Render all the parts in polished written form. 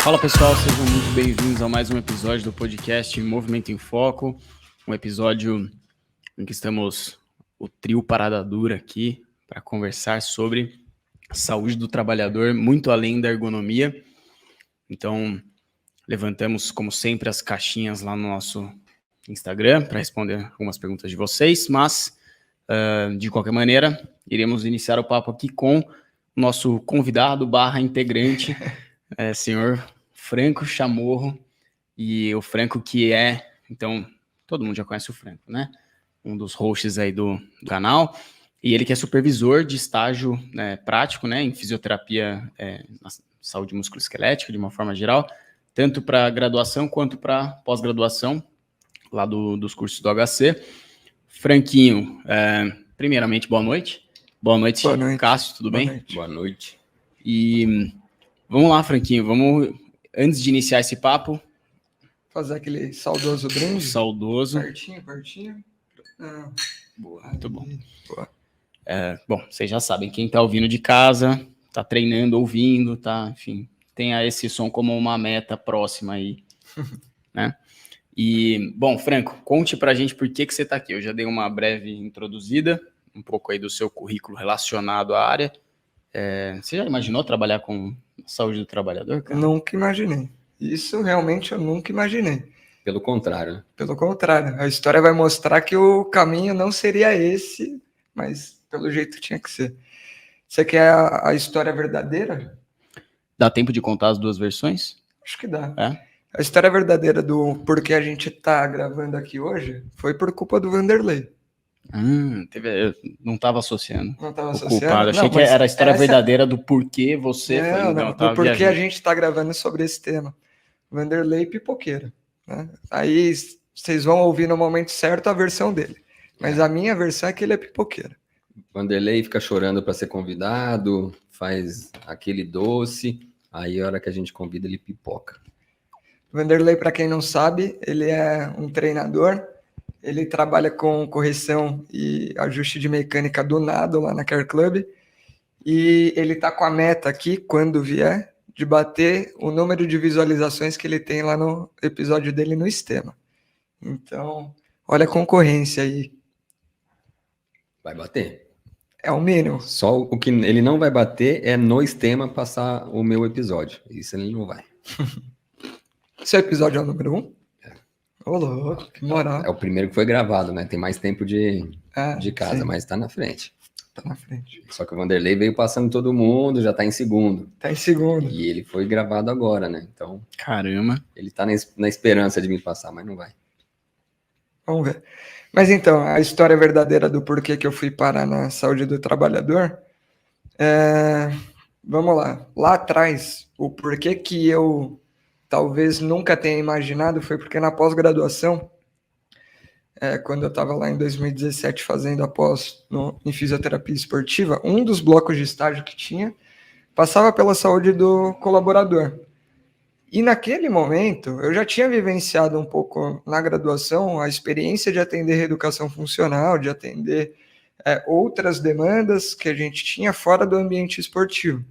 Fala pessoal, sejam muito bem-vindos a mais um episódio do podcast Movimento em Foco, um episódio em que estamos o trio Parada Dura aqui para conversar sobre saúde do trabalhador, muito além da ergonomia. Então, levantamos, como sempre, as caixinhas lá no nosso Instagram para responder algumas perguntas de vocês, mas, de qualquer maneira, iremos iniciar o papo aqui com o nosso convidado / integrante, senhor Franco Chamorro, e o Franco que é, então, todo mundo já conhece o Franco, né? Um dos hosts aí do canal, e ele que é supervisor de estágio prático, né, em fisioterapia na saúde musculoesquelética, de uma forma geral, tanto para graduação quanto para pós-graduação, lá dos cursos do HC. Franquinho, primeiramente, boa noite. Boa noite, Cássio, tudo bem? Noite. Boa noite. E vamos lá, Franquinho, antes de iniciar esse papo, fazer aquele saudoso brinde. Saudoso. Pertinho. Boa, muito bom. Boa. Bom, vocês já sabem, quem tá ouvindo de casa, tá treinando, ouvindo, tá, enfim, tenha esse som como uma meta próxima aí, né? E, bom, Franco, conte pra gente por que você tá aqui. Eu já dei uma breve introduzida, um pouco aí do seu currículo relacionado à área. Você já imaginou trabalhar com saúde do trabalhador, cara? Nunca imaginei. Isso realmente eu nunca imaginei. Pelo contrário, né? Pelo contrário. A história vai mostrar que o caminho não seria esse, mas pelo jeito tinha que ser. Você quer a história verdadeira? Dá tempo de contar as duas versões? Acho que dá. A história verdadeira do porquê a gente tá gravando aqui hoje foi por culpa do Vanderlei. Eu não estava associando. Não estava associando? Culpado. Achei que era a história verdadeira do porquê você foi. Não, do porquê a gente está gravando sobre esse tema. Vanderlei pipoqueiro. Né? Aí vocês vão ouvir no momento certo a versão dele. Mas a minha versão é que ele é pipoqueiro. Vanderlei fica chorando para ser convidado, faz aquele doce, aí a hora que a gente convida ele pipoca. Vanderlei, para quem não sabe, ele é um treinador, ele trabalha com correção e ajuste de mecânica do nado lá na Care Club, e ele tá com a meta aqui, quando vier, de bater o número de visualizações que ele tem lá no episódio dele no Estema. Então, olha a concorrência aí. Vai bater. É o mínimo. Só o que ele não vai bater é no Estema passar o meu episódio. Isso ele não vai. Seu episódio é o número 1? Ô, louco, que moral. É o primeiro que foi gravado, né? Tem mais tempo de casa, sim. Mas tá na frente. Tá na frente. Só que o Vanderlei veio passando todo mundo, já tá em segundo. Tá em segundo. E ele foi gravado agora, né? Então... Caramba. Ele tá na esperança de me passar, mas não vai. Vamos ver. Mas então, a história verdadeira do porquê que eu fui parar na saúde do trabalhador... Vamos lá. Lá atrás, o porquê que eu... talvez nunca tenha imaginado, foi porque na pós-graduação, quando eu estava lá em 2017 fazendo a pós em fisioterapia esportiva, um dos blocos de estágio que tinha passava pela saúde do colaborador. E naquele momento, eu já tinha vivenciado um pouco na graduação a experiência de atender reeducação funcional, de atender outras demandas que a gente tinha fora do ambiente esportivo.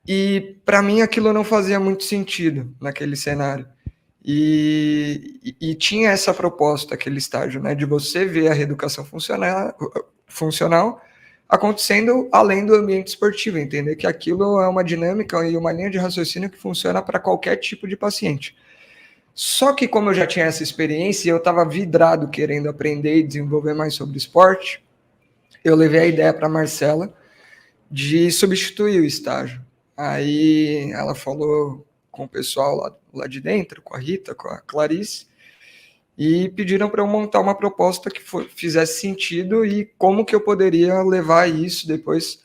E para mim aquilo não fazia muito sentido naquele cenário. E tinha essa proposta, aquele estágio, né, de você ver a reeducação funcional acontecendo além do ambiente esportivo, entender que aquilo é uma dinâmica e uma linha de raciocínio que funciona para qualquer tipo de paciente. Só que como eu já tinha essa experiência e eu estava vidrado querendo aprender e desenvolver mais sobre esporte, eu levei a ideia para a Marcela de substituir o estágio. Aí ela falou com o pessoal lá de dentro, com a Rita, com a Clarice, e pediram para eu montar uma proposta que fizesse sentido e como que eu poderia levar isso depois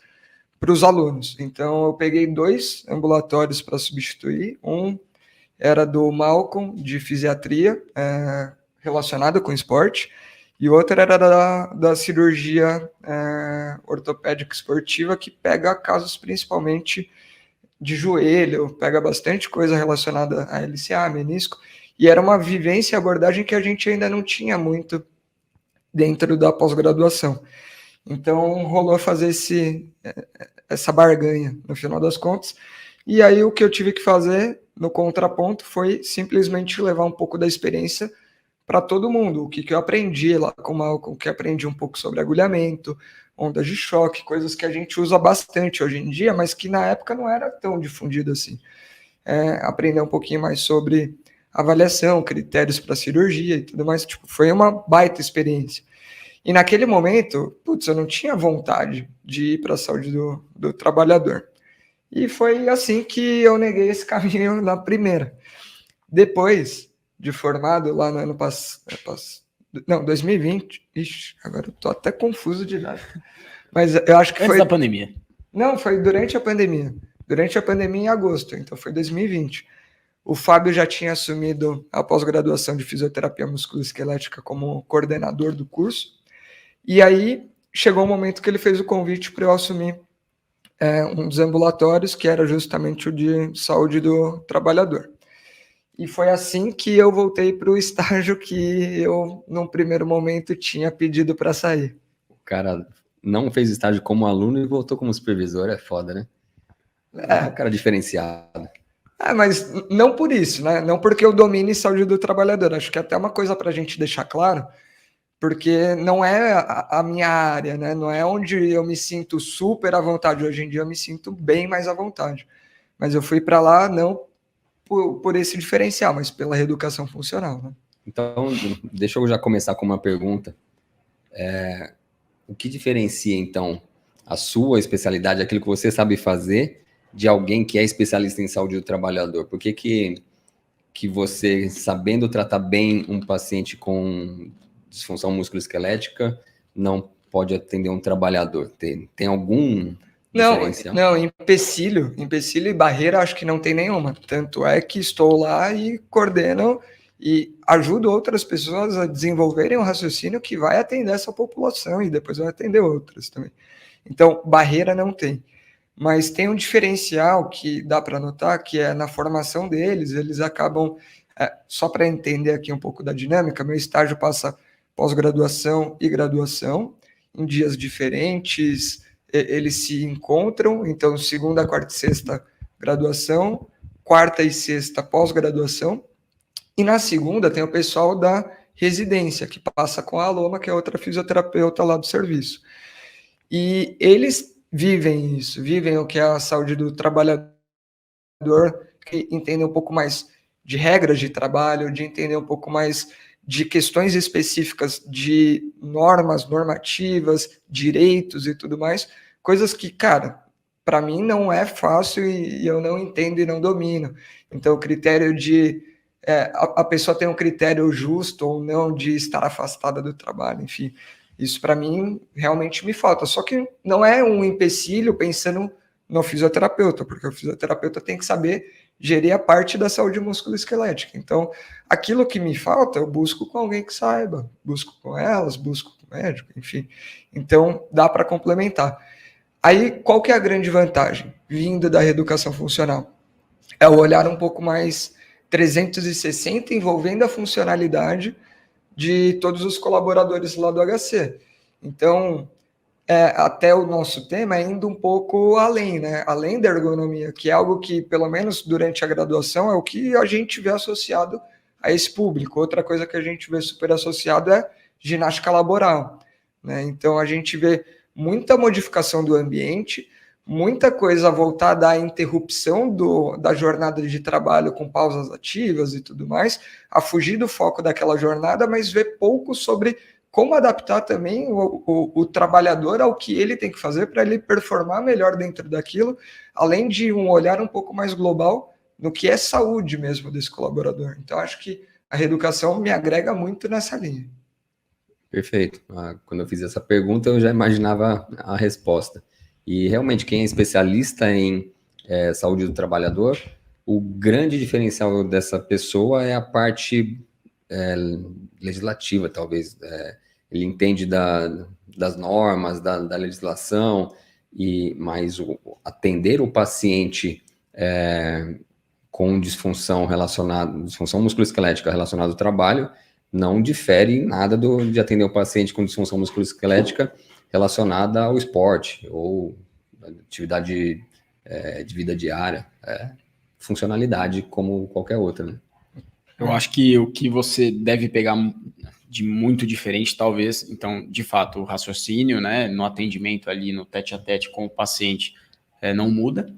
para os alunos. Então eu peguei 2 ambulatórios para substituir. Um era do Malcolm, de fisiatria, relacionado com esporte, e o outro era da cirurgia ortopédica esportiva, que pega casos principalmente de joelho, pega bastante coisa relacionada a LCA, menisco, e era uma vivência e abordagem que a gente ainda não tinha muito dentro da pós-graduação. Então rolou fazer essa barganha, no final das contas, e aí o que eu tive que fazer no contraponto, foi simplesmente levar um pouco da experiência para todo mundo. O que eu aprendi lá com o Malcolm, que aprendi um pouco sobre agulhamento, ondas de choque, coisas que a gente usa bastante hoje em dia, mas que na época não era tão difundido assim. Aprender um pouquinho mais sobre avaliação, critérios para cirurgia e tudo mais. Tipo, foi uma baita experiência. E naquele momento, eu não tinha vontade de ir para a saúde do trabalhador. E foi assim que eu neguei esse caminho na primeira. Depois de formado, lá no ano passado, 2020, agora eu tô até confuso de nada. Mas eu acho que Antes foi... da pandemia. Não, foi durante a pandemia. Durante a pandemia em agosto, então foi 2020. O Fábio já tinha assumido a pós-graduação de fisioterapia musculoesquelética como coordenador do curso. E aí chegou o momento que ele fez o convite para eu assumir um dos ambulatórios, que era justamente o de saúde do trabalhador. E foi assim que eu voltei para o estágio que eu, num primeiro momento, tinha pedido para sair. O cara não fez estágio como aluno e voltou como supervisor, é foda, né? É um cara diferenciado. Mas não por isso, né? Não porque eu domine saúde do trabalhador. Acho que é até uma coisa para a gente deixar claro, porque não é a minha área, né? Não é onde eu me sinto super à vontade. Hoje em dia eu me sinto bem mais à vontade. Mas eu fui para lá não por esse diferencial, mas pela reeducação funcional, né? Então, deixa eu já começar com uma pergunta. O que diferencia, então, a sua especialidade, aquilo que você sabe fazer, de alguém que é especialista em saúde do trabalhador? Por que você, sabendo tratar bem um paciente com disfunção musculoesquelética, não pode atender um trabalhador? Tem algum diferencial? Não, empecilho e barreira acho que não tem nenhuma. Tanto é que estou lá e coordeno e ajudo outras pessoas a desenvolverem um raciocínio que vai atender essa população e depois vai atender outras também. Então, barreira não tem. Mas tem um diferencial que dá para notar, que é na formação deles, eles acabam, só para entender aqui um pouco da dinâmica, meu estágio passa pós-graduação e graduação, em dias diferentes, eles se encontram, então segunda, quarta e sexta, graduação, quarta e sexta, pós-graduação, e na segunda tem o pessoal da residência, que passa com a Aloma, que é outra fisioterapeuta lá do serviço. E eles vivem isso, vivem o que é a saúde do trabalhador, que entendem um pouco mais de regras de trabalho, de entender um pouco mais de questões específicas de normas, normativas, direitos e tudo mais, coisas que, cara, para mim não é fácil e eu não entendo e não domino. Então, o critério de a pessoa tem um critério justo ou não de estar afastada do trabalho, enfim, isso para mim realmente me falta. Só que não é um empecilho pensando no fisioterapeuta, porque o fisioterapeuta tem que saber gerir a parte da saúde musculoesquelética. Então, aquilo que me falta, eu busco com alguém que saiba, busco com elas, busco com o médico, enfim. Então, dá para complementar. Aí, qual que é a grande vantagem vindo da reeducação funcional? É o olhar um pouco mais 360, envolvendo a funcionalidade de todos os colaboradores lá do HC. Então, até o nosso tema é indo um pouco além, né? Além da ergonomia, que é algo que, pelo menos durante a graduação, é o que a gente vê associado a esse público. Outra coisa que a gente vê super associado é ginástica laboral, né? Então, a gente vê muita modificação do ambiente, muita coisa voltada à interrupção da jornada de trabalho com pausas ativas e tudo mais, a fugir do foco daquela jornada, mas ver pouco sobre como adaptar também o trabalhador ao que ele tem que fazer para ele performar melhor dentro daquilo, além de um olhar um pouco mais global no que é saúde mesmo desse colaborador. Então, acho que a reeducação me agrega muito nessa linha. Perfeito. Quando eu fiz essa pergunta, eu já imaginava a resposta. E realmente, quem é especialista em saúde do trabalhador, o grande diferencial dessa pessoa é a parte legislativa, talvez. Ele entende das normas, da legislação, mas atender o paciente com disfunção musculoesquelética relacionada ao trabalho não difere em nada de atender o paciente com disfunção musculoesquelética relacionada ao esporte ou atividade de vida diária. funcionalidade como qualquer outra, né? Eu acho que o que você deve pegar de muito diferente, talvez, então, de fato, o raciocínio, né, no atendimento ali, no tete-a-tete com o paciente, não muda.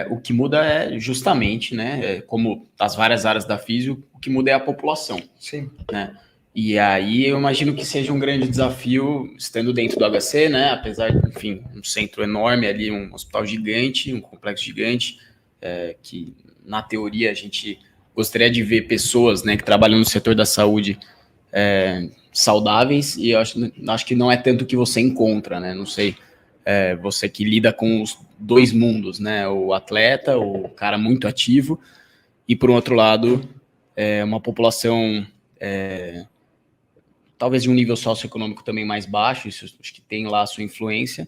O que muda é justamente, né, como as várias áreas da físio, o que muda é a população. Sim. Né? E aí eu imagino que seja um grande desafio, estando dentro do HC, né, apesar de, enfim, um centro enorme ali, um hospital gigante, um complexo gigante, que na teoria a gente gostaria de ver pessoas, né, que trabalham no setor da saúde saudáveis, e eu acho que não é tanto que você encontra, né, não sei, você que lida com os dois mundos, né, o atleta, o cara muito ativo, e por um outro lado, uma população talvez de um nível socioeconômico também mais baixo, isso acho que tem lá a sua influência,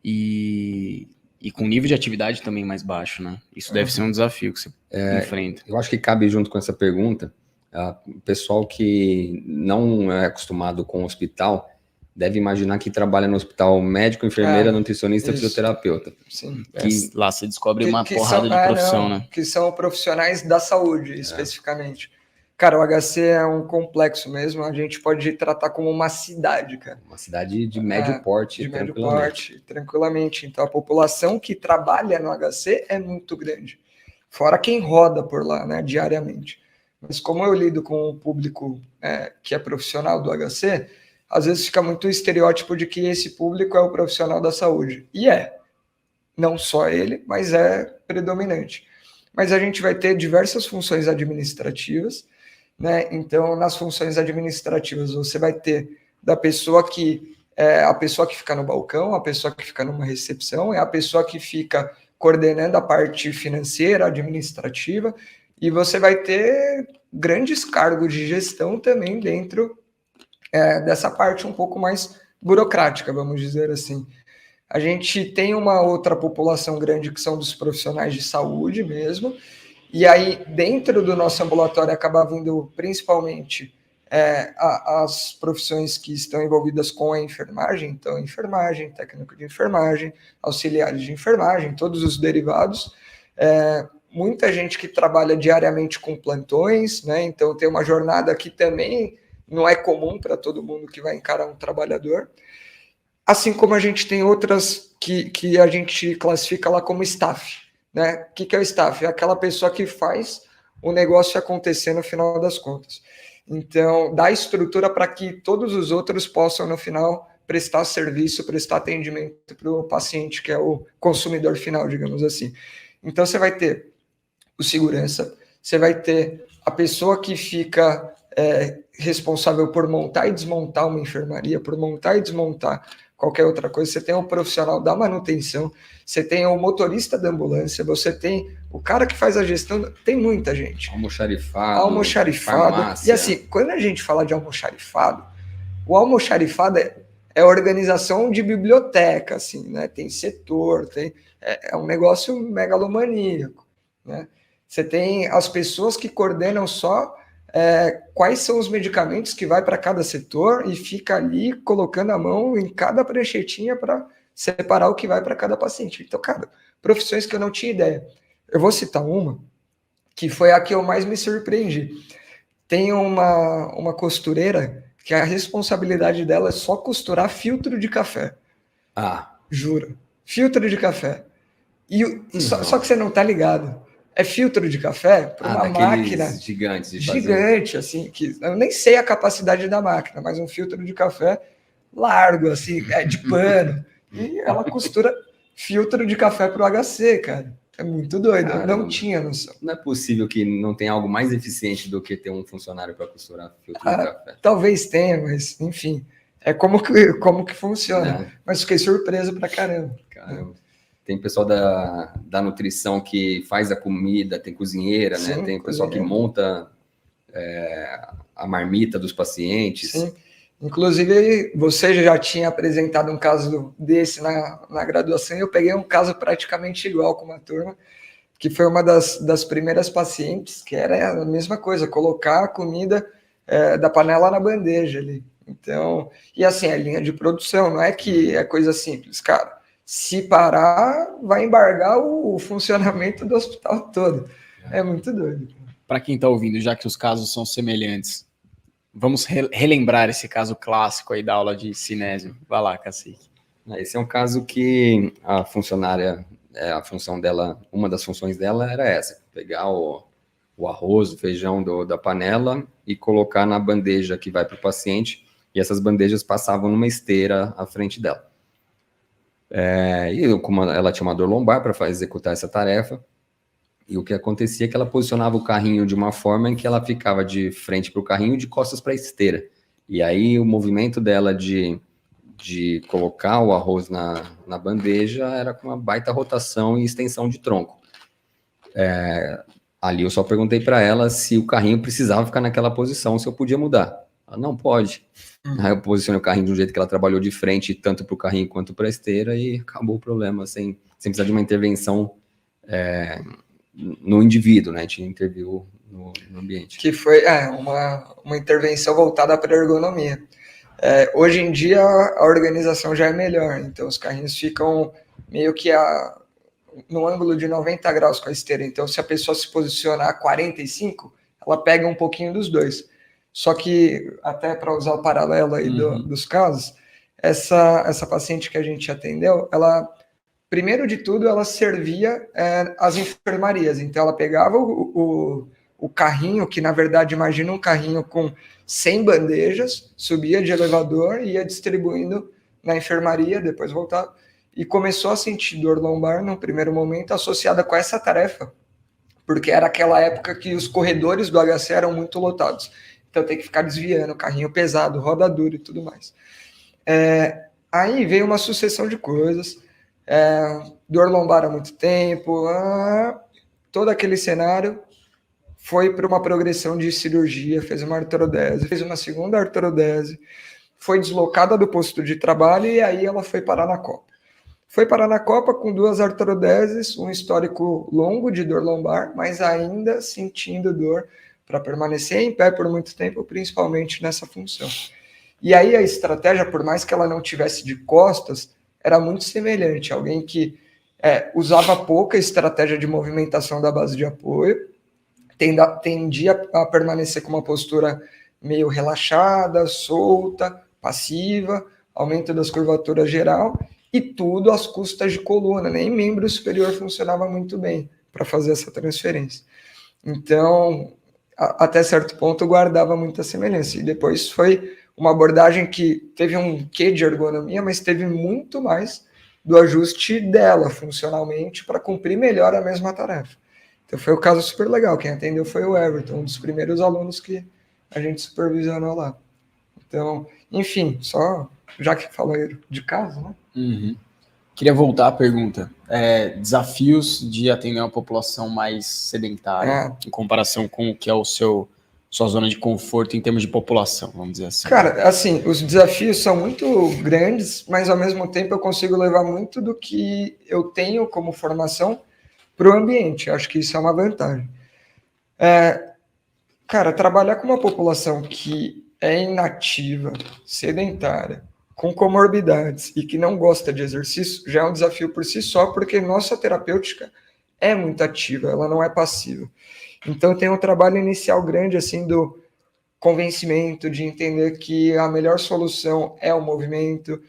e com nível de atividade também mais baixo, né? Isso deve ser um desafio que você enfrenta. Eu acho que cabe junto com essa pergunta, o pessoal que não é acostumado com o hospital deve imaginar que trabalha no hospital médico, enfermeira, nutricionista, fisioterapeuta. Sim. Lá você descobre uma porrada de profissão, né? Que são profissionais da saúde, especificamente. Cara, o HC é um complexo mesmo, a gente pode tratar como uma cidade, cara. Uma cidade de médio porte, tranquilamente. Então, a população que trabalha no HC é muito grande. Fora quem roda por lá, né, diariamente. Mas como eu lido com o público que é profissional do HC, às vezes fica muito o estereótipo de que esse público é o profissional da saúde. E não só ele, mas é predominante. Mas a gente vai ter diversas funções administrativas, né? Então, nas funções administrativas, você vai ter da pessoa que a pessoa que fica no balcão, a pessoa que fica numa recepção, é a pessoa que fica coordenando a parte financeira, administrativa, e você vai ter grandes cargos de gestão também dentro dessa parte um pouco mais burocrática, vamos dizer assim. A gente tem uma outra população grande que são dos profissionais de saúde mesmo, e aí dentro do nosso ambulatório acaba vindo principalmente as profissões que estão envolvidas com a enfermagem, então enfermagem, técnico de enfermagem, auxiliares de enfermagem, todos os derivados, muita gente que trabalha diariamente com plantões, né? Então tem uma jornada que também não é comum para todo mundo que vai encarar um trabalhador. Assim como a gente tem outras que a gente classifica lá como staff, né? O que é o staff? É aquela pessoa que faz o negócio acontecer no final das contas. Então, dá estrutura para que todos os outros possam, no final, prestar serviço, prestar atendimento para o paciente, que é o consumidor final, digamos assim. Então, você vai ter o segurança, você vai ter a pessoa que fica responsável por montar e desmontar uma enfermaria, por montar e desmontar qualquer outra coisa, você tem o profissional da manutenção, você tem o motorista da ambulância, você tem o cara que faz a gestão, tem muita gente. Almoxarifado. E assim, quando a gente fala de almoxarifado, o almoxarifado é organização de biblioteca, assim, né? Tem setor, é um negócio megalomaníaco, né? Você tem as pessoas que coordenam só quais são os medicamentos que vai para cada setor e fica ali colocando a mão em cada pranchetinha para separar o que vai para cada paciente. Então, cara, profissões que eu não tinha ideia. Eu vou citar uma que foi a que eu mais me surpreendi. Tem uma costureira que a responsabilidade dela é só costurar filtro de café. Juro. Filtro de café. Só que você não tá ligado. É filtro de café para uma máquina gigante, assim, que eu nem sei a capacidade da máquina, mas um filtro de café largo, assim, de pano. E ela costura filtro de café para o HC, cara. É muito doido. Caramba. Eu não tinha noção. Não é possível que não tenha algo mais eficiente do que ter um funcionário para costurar filtro de café. Talvez tenha, mas, enfim, é como que funciona. Mas fiquei surpreso pra caramba. Tem pessoal da nutrição que faz a comida, tem cozinheira, né? Tem pessoal que monta a marmita dos pacientes. Sim. Inclusive, você já tinha apresentado um caso desse na graduação, e eu peguei um caso praticamente igual com uma turma, que foi uma das primeiras pacientes, que era a mesma coisa, colocar a comida da panela na bandeja ali. Então, e assim, a linha de produção, não é que é coisa simples, cara. Se parar, vai embargar o funcionamento do hospital todo. É muito doido. Para quem está ouvindo, já que os casos são semelhantes, vamos relembrar esse caso clássico aí da aula de cinésio. Vai lá, Cacique. Esse é um caso que a funcionária, a função dela, uma das funções dela era essa, pegar o arroz, o feijão da panela e colocar na bandeja que vai para o paciente, e essas bandejas passavam numa esteira à frente dela. E como ela tinha uma dor lombar para executar essa tarefa, e o que acontecia é que ela posicionava o carrinho de uma forma em que ela ficava de frente para o carrinho e de costas para a esteira. E aí o movimento dela de colocar o arroz na bandeja era com uma baita rotação e extensão de tronco. Ali eu só perguntei para ela se o carrinho precisava ficar naquela posição, se eu podia mudar. Ela, não pode. Aí eu posicionei o carrinho de um jeito que ela trabalhou de frente, tanto para o carrinho quanto para a esteira, e acabou o problema, sem precisar de uma intervenção no indivíduo, né? A gente interviu no ambiente. Que foi uma intervenção voltada para a ergonomia. Hoje em dia a organização já é melhor, então os carrinhos ficam meio que no ângulo de 90 graus com a esteira. Então, se a pessoa se posicionar a 45, ela pega um pouquinho dos dois. Só que, até para usar o paralelo aí dos casos, essa paciente que a gente atendeu, ela, primeiro de tudo, ela servia as enfermarias. Então, ela pegava o carrinho, que na verdade, imagina um carrinho com 100 bandejas, subia de elevador e ia distribuindo na enfermaria, depois voltava. E começou a sentir dor lombar no primeiro momento associada com essa tarefa, porque era aquela época que os corredores do HC eram muito lotados. Então tem que ficar desviando, carrinho pesado, roda dura e tudo mais. Aí veio uma sucessão de coisas, dor lombar há muito tempo, todo aquele cenário foi para uma progressão de cirurgia, fez uma artrodese, fez uma segunda artrodese, foi deslocada do posto de trabalho e aí ela foi parar na Copa. Foi parar na Copa com 2 artrodeses, um histórico longo de dor lombar, mas ainda sentindo dor para permanecer em pé por muito tempo, principalmente nessa função. E aí a estratégia, por mais que ela não tivesse de costas, era muito semelhante. Alguém que usava pouca estratégia de movimentação da base de apoio, tendia a permanecer com uma postura meio relaxada, solta, passiva, aumento das curvaturas geral, e tudo às custas de coluna, nem membro superior funcionava muito bem para fazer essa transferência. Então, até certo ponto, guardava muita semelhança. E depois foi uma abordagem que teve um quê de ergonomia, mas teve muito mais do ajuste dela, funcionalmente, para cumprir melhor a mesma tarefa. Então, foi um caso super legal. Quem atendeu foi o Everton, um dos primeiros alunos que a gente supervisionou lá. Então, enfim, só já que falou de caso, né? Queria voltar à pergunta. Desafios de atender uma população mais sedentária em comparação com o que é sua zona de conforto em termos de população, vamos dizer assim. Cara, assim, os desafios são muito grandes, mas ao mesmo tempo eu consigo levar muito do que eu tenho como formação para o ambiente. Acho que isso é uma vantagem. Cara, trabalhar com uma população que é inativa, sedentária, com comorbidades e que não gosta de exercício, já é um desafio por si só, porque nossa terapêutica é muito ativa, ela não é passiva. Então tem um trabalho inicial grande, assim, do convencimento, de entender que a melhor solução é o movimento.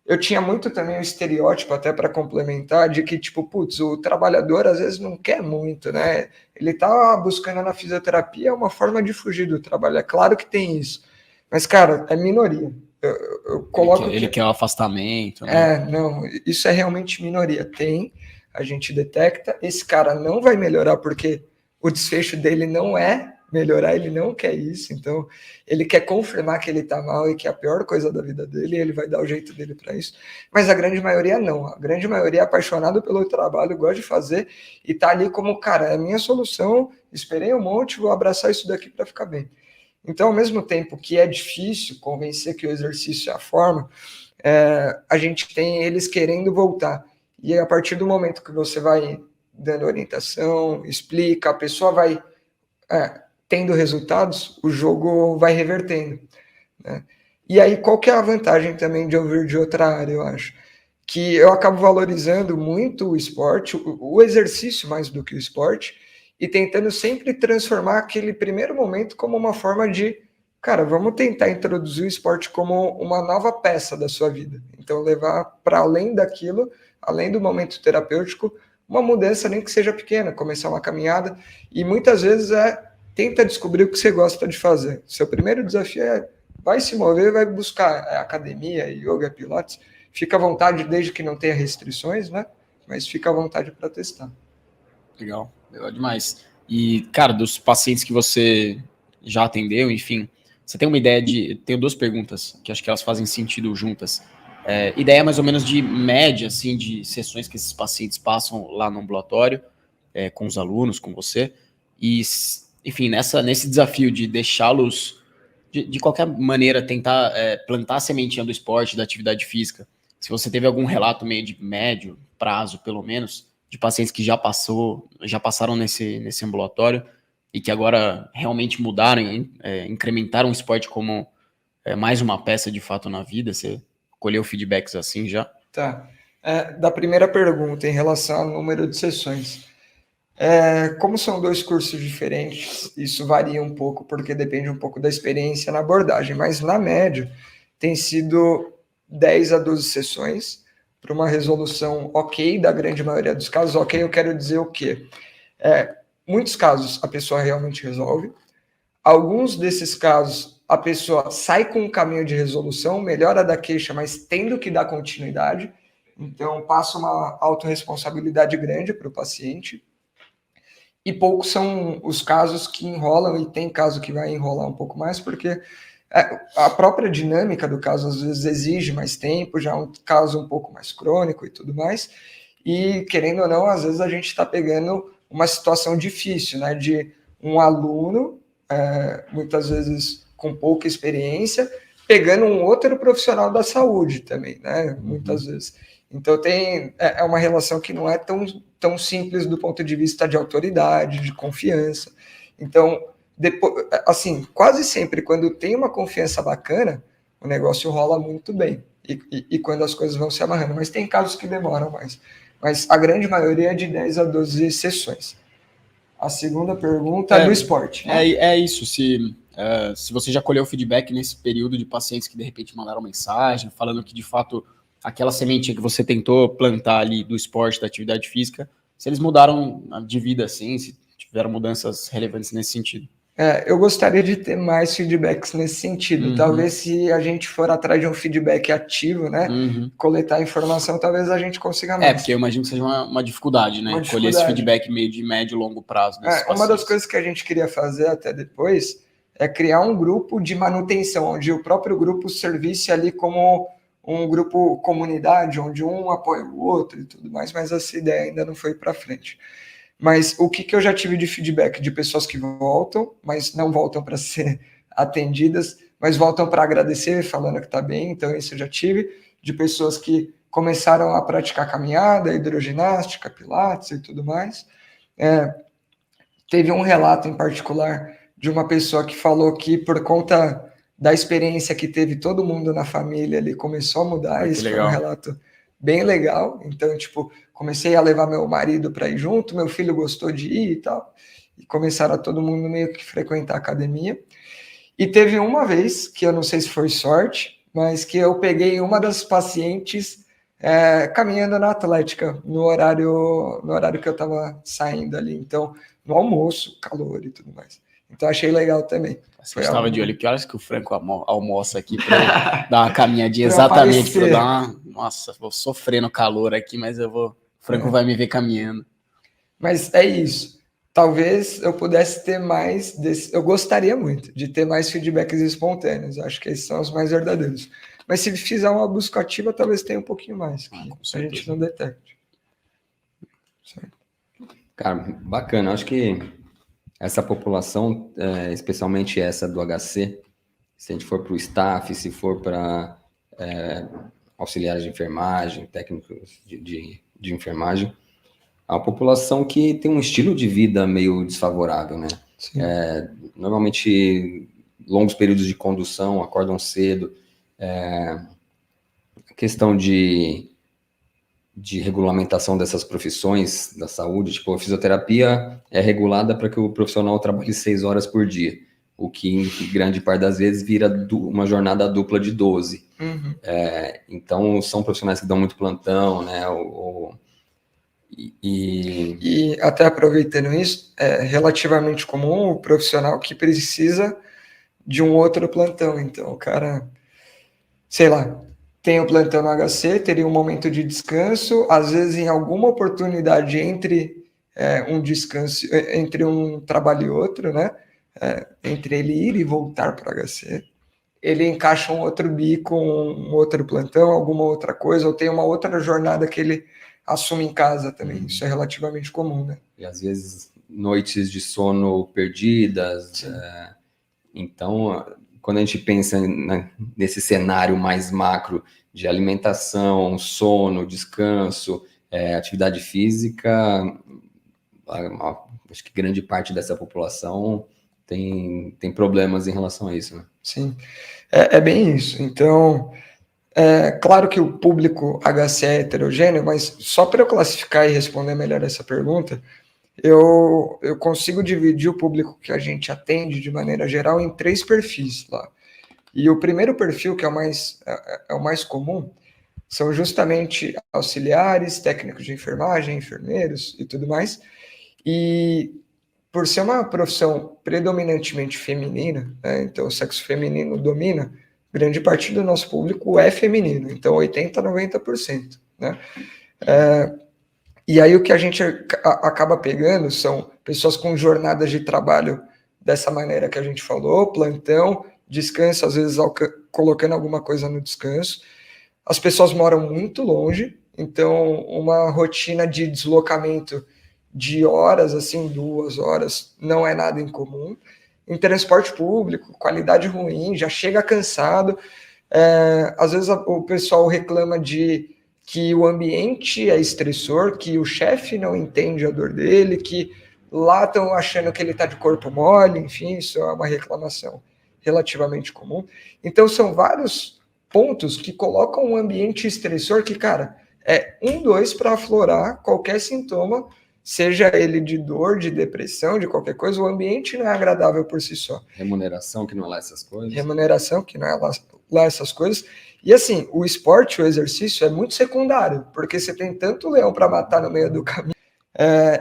Eu tinha muito também o estereótipo, até para complementar, de que, tipo, putz, o trabalhador às vezes não quer muito, né? Ele tá buscando na fisioterapia uma forma de fugir do trabalho. É claro que tem isso. Mas, cara, é minoria. Eu coloco ele quer um afastamento, né? Não, isso é realmente minoria. Tem, a gente detecta, esse cara não vai melhorar porque o desfecho dele não é melhorar, ele não quer isso, então ele quer confirmar que ele tá mal e que é a pior coisa da vida dele, e ele vai dar o jeito dele para isso. Mas a grande maioria não, a grande maioria é apaixonado pelo trabalho, gosta de fazer e tá ali como, cara, é a minha solução, esperei um monte, vou abraçar isso daqui para ficar bem. Então, ao mesmo tempo que é difícil convencer que o exercício é a forma, a gente tem eles querendo voltar. E a partir do momento que você vai dando orientação, explica, a pessoa vai tendo resultados, o jogo vai revertendo, né? E aí, qual que é a vantagem também de ouvir de outra área, eu acho? que eu acabo valorizando muito o esporte, o exercício mais do que o esporte, e tentando sempre transformar aquele primeiro momento como uma forma de, cara, vamos tentar introduzir o esporte como uma nova peça da sua vida. Então, levar para além daquilo, além do momento terapêutico, uma mudança, nem que seja pequena, começar uma caminhada, e muitas vezes tenta descobrir o que você gosta de fazer. Seu primeiro desafio vai se mover, vai buscar academia, yoga, pilates, fica à vontade, desde que não tenha restrições, né? Mas fica à vontade para testar. Legal, legal demais. E, cara, dos pacientes que você já atendeu, enfim, você tem uma ideia de... Tenho duas perguntas, que acho que elas fazem sentido juntas. Ideia mais ou menos de média, assim, de sessões que esses pacientes passam lá no ambulatório, com os alunos, com você. E, enfim, nesse desafio de deixá-los, de qualquer maneira, tentar plantar a sementinha do esporte, da atividade física. Se você teve algum relato meio de médio prazo, pelo menos, de pacientes que já passaram nesse ambulatório e que agora realmente mudaram, incrementaram o esporte como mais uma peça de fato na vida. Você colheu feedbacks assim já? Tá. Da primeira pergunta, em relação ao número de sessões. Como são dois cursos diferentes, isso varia um pouco, porque depende um pouco da experiência na abordagem, mas na média tem sido 10 a 12 sessões, para uma resolução ok da grande maioria dos casos. Ok, eu quero dizer o quê? Muitos casos a pessoa realmente resolve. Alguns desses casos a pessoa sai com um caminho de resolução, melhora da queixa, mas tendo que dar continuidade. Então passa uma autorresponsabilidade grande para o paciente. E poucos são os casos que enrolam, e tem caso que vai enrolar um pouco mais, porque a própria dinâmica do caso às vezes exige mais tempo, já é um caso um pouco mais crônico e tudo mais, e querendo ou não, às vezes a gente está pegando uma situação difícil, né, de um aluno, muitas vezes com pouca experiência, pegando um outro profissional da saúde também, né, muitas vezes. Então é uma relação que não é tão simples do ponto de vista de autoridade, de confiança. Então, depois, assim, quase sempre, quando tem uma confiança bacana, o negócio rola muito bem. E quando as coisas vão se amarrando. Mas tem casos que demoram mais. Mas a grande maioria é de 10 a 12 sessões. A segunda pergunta é do esporte. Né? É isso. Se você já colheu feedback nesse período de pacientes que de repente mandaram mensagem, falando que de fato aquela sementinha que você tentou plantar ali do esporte, da atividade física, se eles mudaram de vida assim, se tiveram mudanças relevantes nesse sentido. Eu gostaria de ter mais feedbacks nesse sentido. Talvez se a gente for atrás de um feedback ativo, né, coletar informação, talvez a gente consiga mais. Porque eu imagino que seja uma dificuldade, né? Colher esse feedback meio de médio e longo prazo. Uma das coisas que a gente queria fazer até depois é criar um grupo de manutenção, onde o próprio grupo servisse ali como um grupo comunidade, onde um apoia o outro e tudo mais, mas essa ideia ainda não foi para frente. Mas o que eu já tive de feedback de pessoas que voltam, mas não voltam para ser atendidas, mas voltam para agradecer, falando que está bem, então isso eu já tive, de pessoas que começaram a praticar caminhada, hidroginástica, pilates e tudo mais. Teve um relato em particular de uma pessoa que falou que por conta da experiência que teve todo mundo na família, ele começou a mudar. Isso foi um relato bem legal. Então, tipo, comecei a levar meu marido para ir junto, meu filho gostou de ir e tal, e começaram a todo mundo meio que frequentar a academia. E teve uma vez, que eu não sei se foi sorte, mas que eu peguei uma das pacientes caminhando na Atlética, no horário que eu estava saindo ali. Então, no almoço, calor e tudo mais. Então, achei legal também. Você estava de olho, que horas que o Franco almoça aqui para dar uma caminhadinha exatamente para dar uma... Nossa, vou sofrer no calor aqui, mas o Franco vai me ver caminhando. Mas é isso. Talvez eu pudesse ter mais eu gostaria muito de ter mais feedbacks espontâneos. Acho que esses são os mais verdadeiros. Mas se fizer uma busca ativa, talvez tenha um pouquinho mais, que a gente não detecte. Certo. Cara, bacana. Acho que essa população, especialmente essa do HC, se a gente for para o staff, se for para auxiliares de enfermagem, técnicos de enfermagem, é uma população que tem um estilo de vida meio desfavorável, né? Normalmente, longos períodos de condução, acordam cedo, questão de de regulamentação dessas profissões da saúde. Tipo, a fisioterapia é regulada para que o profissional trabalhe 6 horas por dia, o que em grande parte das vezes vira uma jornada dupla de 12. Uhum. Então, são profissionais que dão muito plantão, né? E até aproveitando isso, é relativamente comum o profissional que precisa de um outro plantão. Então, o cara, sei lá, tem o plantão no HC, teria um momento de descanso, às vezes em alguma oportunidade entre um descanso, entre um trabalho e outro, né? Entre ele ir e voltar para o HC, ele encaixa um outro bico, um outro plantão, alguma outra coisa, ou tem uma outra jornada que ele assume em casa também. Isso é relativamente comum, né? E às vezes noites de sono perdidas. Então, quando a gente pensa nesse cenário mais macro de alimentação, sono, descanso, atividade física, acho que grande parte dessa população tem problemas em relação a isso, né? Sim, é bem isso. Então, claro que o público HC é heterogêneo, mas só para eu classificar e responder melhor essa pergunta, eu consigo dividir o público que a gente atende de maneira geral em 3 perfis lá. E o primeiro perfil, que é o mais comum, são justamente auxiliares, técnicos de enfermagem, enfermeiros e tudo mais. E por ser uma profissão predominantemente feminina, né, então o sexo feminino domina, grande parte do nosso público é feminino, então 80% a 90%. Né? E aí o que a gente acaba pegando são pessoas com jornadas de trabalho dessa maneira que a gente falou, plantão, descanso, às vezes colocando alguma coisa no descanso. As pessoas moram muito longe, então uma rotina de deslocamento de horas, assim, 2 horas, não é nada incomum. Em transporte público, qualidade ruim, já chega cansado. Às vezes o pessoal reclama de que o ambiente é estressor, que o chefe não entende a dor dele, que lá estão achando que ele está de corpo mole, enfim, isso é uma reclamação relativamente comum. Então, são vários pontos que colocam um ambiente estressor que, cara, é 2 para aflorar qualquer sintoma, seja ele de dor, de depressão, de qualquer coisa, o ambiente não é agradável por si só. Remuneração, que não é lá essas coisas. Remuneração, que não é lá essas coisas. E assim, o esporte, o exercício é muito secundário, porque você tem tanto leão para matar no meio do caminho,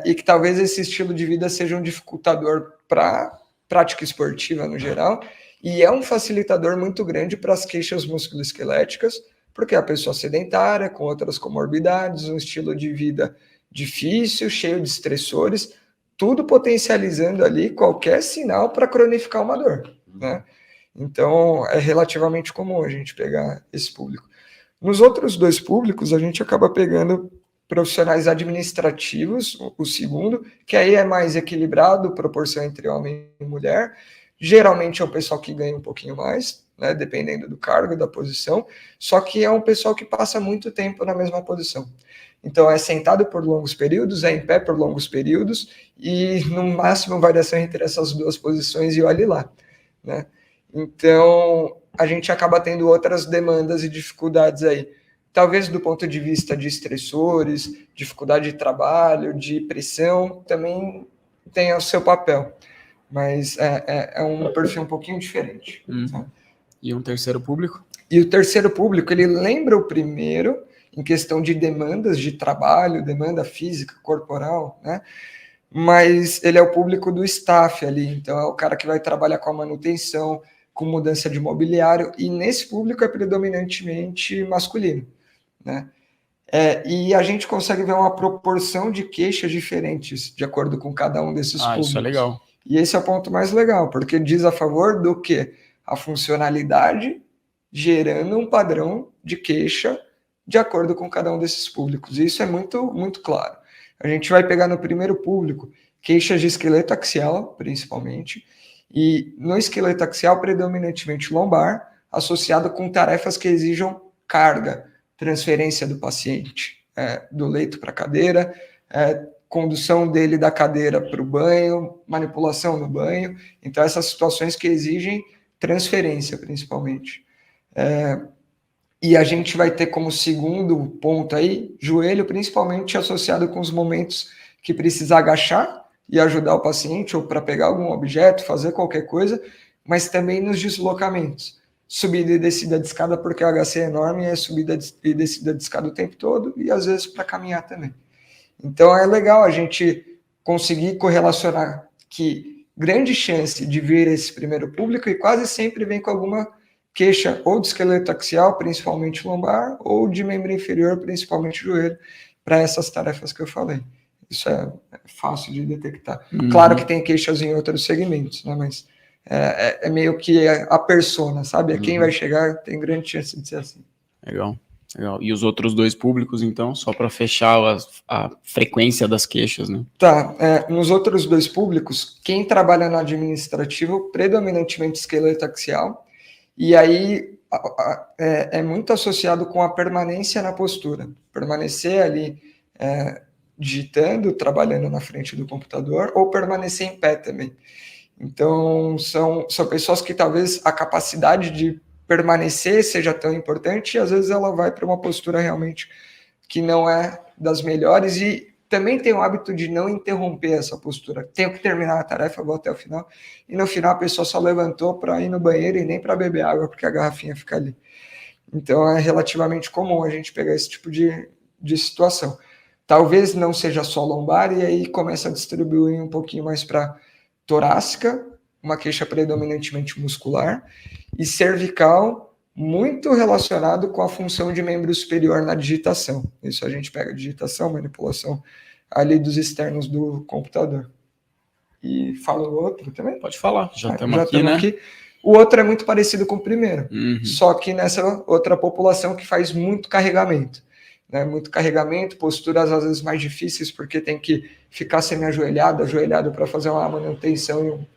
e que talvez esse estilo de vida seja um dificultador para prática esportiva no geral, e é um facilitador muito grande para as queixas musculoesqueléticas, porque a pessoa sedentária, com outras comorbidades, um estilo de vida difícil, cheio de estressores, tudo potencializando ali qualquer sinal para cronificar uma dor, né? Então, é relativamente comum a gente pegar esse público. Nos outros 2 públicos, a gente acaba pegando profissionais administrativos, o segundo, que aí é mais equilibrado, proporção entre homem e mulher. Geralmente é o pessoal que ganha um pouquinho mais, né, dependendo do cargo, da posição, só que é um pessoal que passa muito tempo na mesma posição. Então, é sentado por longos períodos, é em pé por longos períodos, e no máximo variação entre essas 2 posições e olhe lá, né? Então, a gente acaba tendo outras demandas e dificuldades aí. Talvez do ponto de vista de estressores, dificuldade de trabalho, de pressão, também tenha o seu papel. Mas é um perfil um pouquinho diferente. Tá? E um terceiro público? E o terceiro público, ele lembra o primeiro em questão de demandas de trabalho, demanda física, corporal, né? Mas ele é o público do staff ali, então é o cara que vai trabalhar com a manutenção, com mudança de mobiliário, e nesse público é predominantemente masculino, né? E a gente consegue ver uma proporção de queixas diferentes de acordo com cada um desses públicos. Isso é legal. E esse é o ponto mais legal, porque diz a favor do quê? A funcionalidade gerando um padrão de queixa de acordo com cada um desses públicos. E isso é muito, muito claro. A gente vai pegar no primeiro público queixas de esqueleto axial, principalmente, e no esqueleto axial, predominantemente lombar, associado com tarefas que exijam carga, transferência do paciente do leito para a cadeira, condução dele da cadeira para o banho, manipulação no banho. Então, essas situações que exigem transferência, principalmente. E a gente vai ter como segundo ponto aí, joelho, principalmente associado com os momentos que precisa agachar e ajudar o paciente, ou para pegar algum objeto, fazer qualquer coisa, mas também nos deslocamentos. Subida e descida de escada, porque o HC é enorme, é subida e descida de escada o tempo todo, e às vezes para caminhar também. Então é legal a gente conseguir correlacionar que grande chance de vir esse primeiro público, e quase sempre vem com alguma queixa ou de esqueleto axial, principalmente lombar, ou de membro inferior, principalmente joelho, para essas tarefas que eu falei. Isso é fácil de detectar. Claro que tem queixas em outros segmentos, né? Mas é meio que a persona, sabe? É quem vai chegar, tem grande chance de ser assim. Legal. Legal. E os outros 2 públicos, então, só para fechar a frequência das queixas, né? Tá, nos outros 2 públicos, quem trabalha no administrativo, predominantemente esqueleto axial, e aí é muito associado com a permanência na postura, permanecer ali digitando, trabalhando na frente do computador, ou permanecer em pé também. Então, são pessoas que talvez a capacidade de permanecer seja tão importante, e às vezes ela vai para uma postura realmente que não é das melhores, e também tem o hábito de não interromper essa postura. Tenho que terminar a tarefa, vou até o final, e no final a pessoa só levantou para ir no banheiro e nem para beber água, porque a garrafinha fica ali. Então é relativamente comum a gente pegar esse tipo de situação. Talvez não seja só lombar, e aí começa a distribuir um pouquinho mais para torácica, uma queixa predominantemente muscular, e cervical, muito relacionado com a função de membro superior na digitação. Isso a gente pega digitação, manipulação ali dos externos do computador. E fala o outro também? Pode falar, já estamos aqui, estamos né? aqui. O outro é muito parecido com o primeiro, só que nessa outra população que faz muito carregamento. Né? Muito carregamento, posturas às vezes mais difíceis, porque tem que ficar semi-ajoelhado, ajoelhado para fazer uma manutenção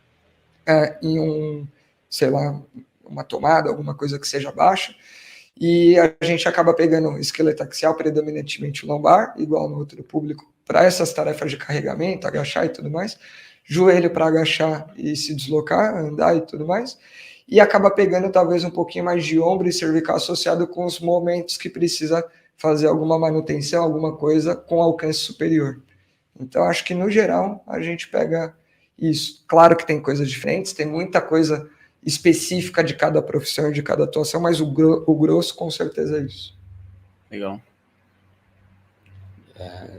sei lá, uma tomada, alguma coisa que seja baixa. E a gente acaba pegando esqueleto axial, predominantemente lombar, igual no outro público, para essas tarefas de carregamento, agachar e tudo mais. Joelho para agachar e se deslocar, andar e tudo mais. E acaba pegando talvez um pouquinho mais de ombro e cervical associado com os momentos que precisa fazer alguma manutenção, alguma coisa com alcance superior. Então, acho que no geral a gente pega isso. Claro que tem coisas diferentes, tem muita coisa específica de cada profissão e de cada atuação, mas o grosso com certeza é isso. Legal.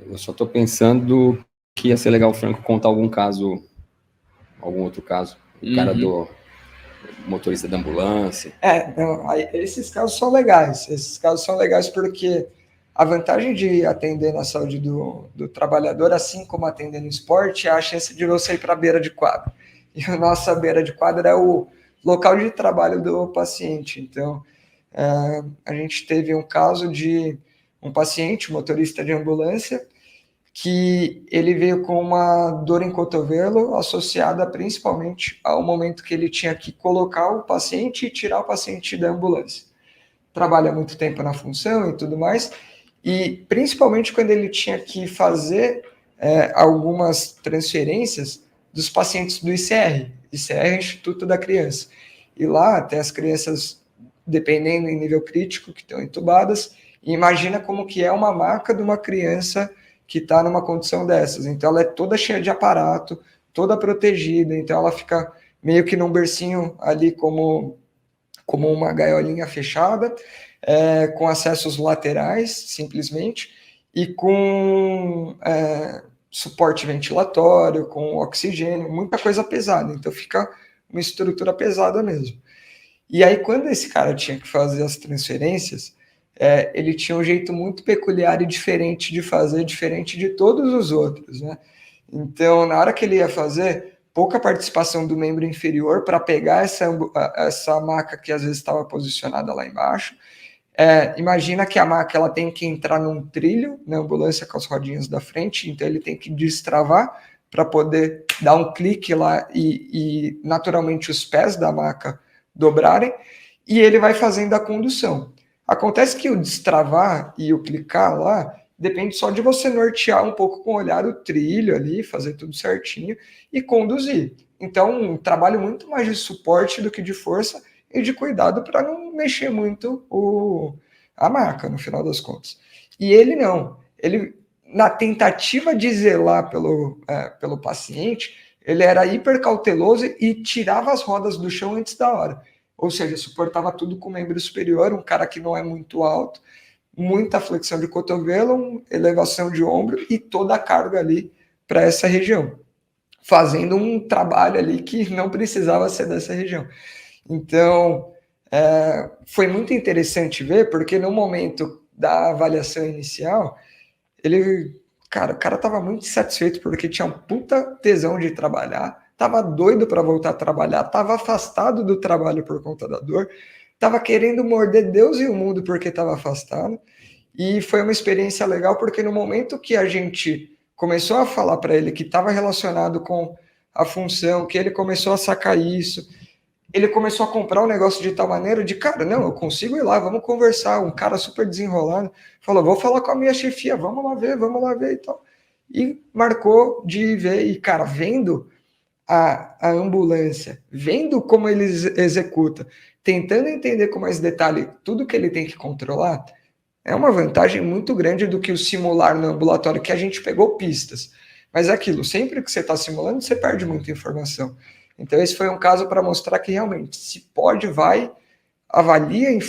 Eu só estou pensando que ia ser legal o Franco contar algum caso, algum outro caso. O cara do motorista da ambulância. Esses casos são legais. Esses casos são legais porque a vantagem de atender na saúde do trabalhador, assim como atender no esporte, é a chance de você ir para a beira de quadra. E a nossa beira de quadra é o local de trabalho do paciente. Então, a gente teve um caso de um paciente, motorista de ambulância, que ele veio com uma dor em cotovelo associada principalmente ao momento que ele tinha que colocar o paciente e tirar o paciente da ambulância. Trabalha muito tempo na função e tudo mais, e principalmente quando ele tinha que fazer algumas transferências dos pacientes do ICR. ICR é o Instituto da Criança. E lá até as crianças, dependendo em nível crítico, que estão entubadas, e imagina como que é uma maca de uma criança que está numa condição dessas. Então ela é toda cheia de aparato, toda protegida, então ela fica meio que num bercinho ali como uma gaiolinha fechada, com acessos laterais, simplesmente, e com suporte ventilatório, com oxigênio, muita coisa pesada. Então fica uma estrutura pesada mesmo. E aí, quando esse cara tinha que fazer as transferências, ele tinha um jeito muito peculiar e diferente de fazer, diferente de todos os outros, né? Então, na hora que ele ia fazer, pouca participação do membro inferior para pegar essa maca que às vezes estava posicionada lá embaixo. Imagina que a maca ela tem que entrar num trilho na ambulância com as rodinhas da frente, então ele tem que destravar para poder dar um clique lá e naturalmente os pés da maca dobrarem, e ele vai fazendo a condução. Acontece que o destravar e o clicar lá depende só de você nortear um pouco com o olhar o trilho ali, fazer tudo certinho e conduzir. Então, um trabalho muito mais de suporte do que de força e de cuidado para não mexer muito a maca, no final das contas. E ele não. Ele, na tentativa de zelar pelo paciente, ele era hiper cauteloso e tirava as rodas do chão antes da hora. Ou seja, suportava tudo com o membro superior, um cara que não é muito alto, muita flexão de cotovelo, elevação de ombro e toda a carga ali para essa região, fazendo um trabalho ali que não precisava ser dessa região. Então, foi muito interessante ver, porque no momento da avaliação inicial, o cara estava muito satisfeito porque tinha um puta tesão de trabalhar, estava doido para voltar a trabalhar, estava afastado do trabalho por conta da dor, estava querendo morder Deus e o mundo porque estava afastado. E foi uma experiência legal porque no momento que a gente começou a falar para ele que estava relacionado com a função, que ele começou a sacar isso, ele começou a comprar o negócio de tal maneira de, cara, não, eu consigo ir lá, vamos conversar. Um cara super desenrolado falou, vou falar com a minha chefia, vamos lá ver e tal. E marcou de ver, e cara, vendo a ambulância, vendo como ele executa, tentando entender com mais detalhe tudo que ele tem que controlar, é uma vantagem muito grande do que o simular no ambulatório, que a gente pegou pistas. Mas é aquilo, sempre que você está simulando, você perde muita informação. Então esse foi um caso para mostrar que realmente, se pode, vai, avalia em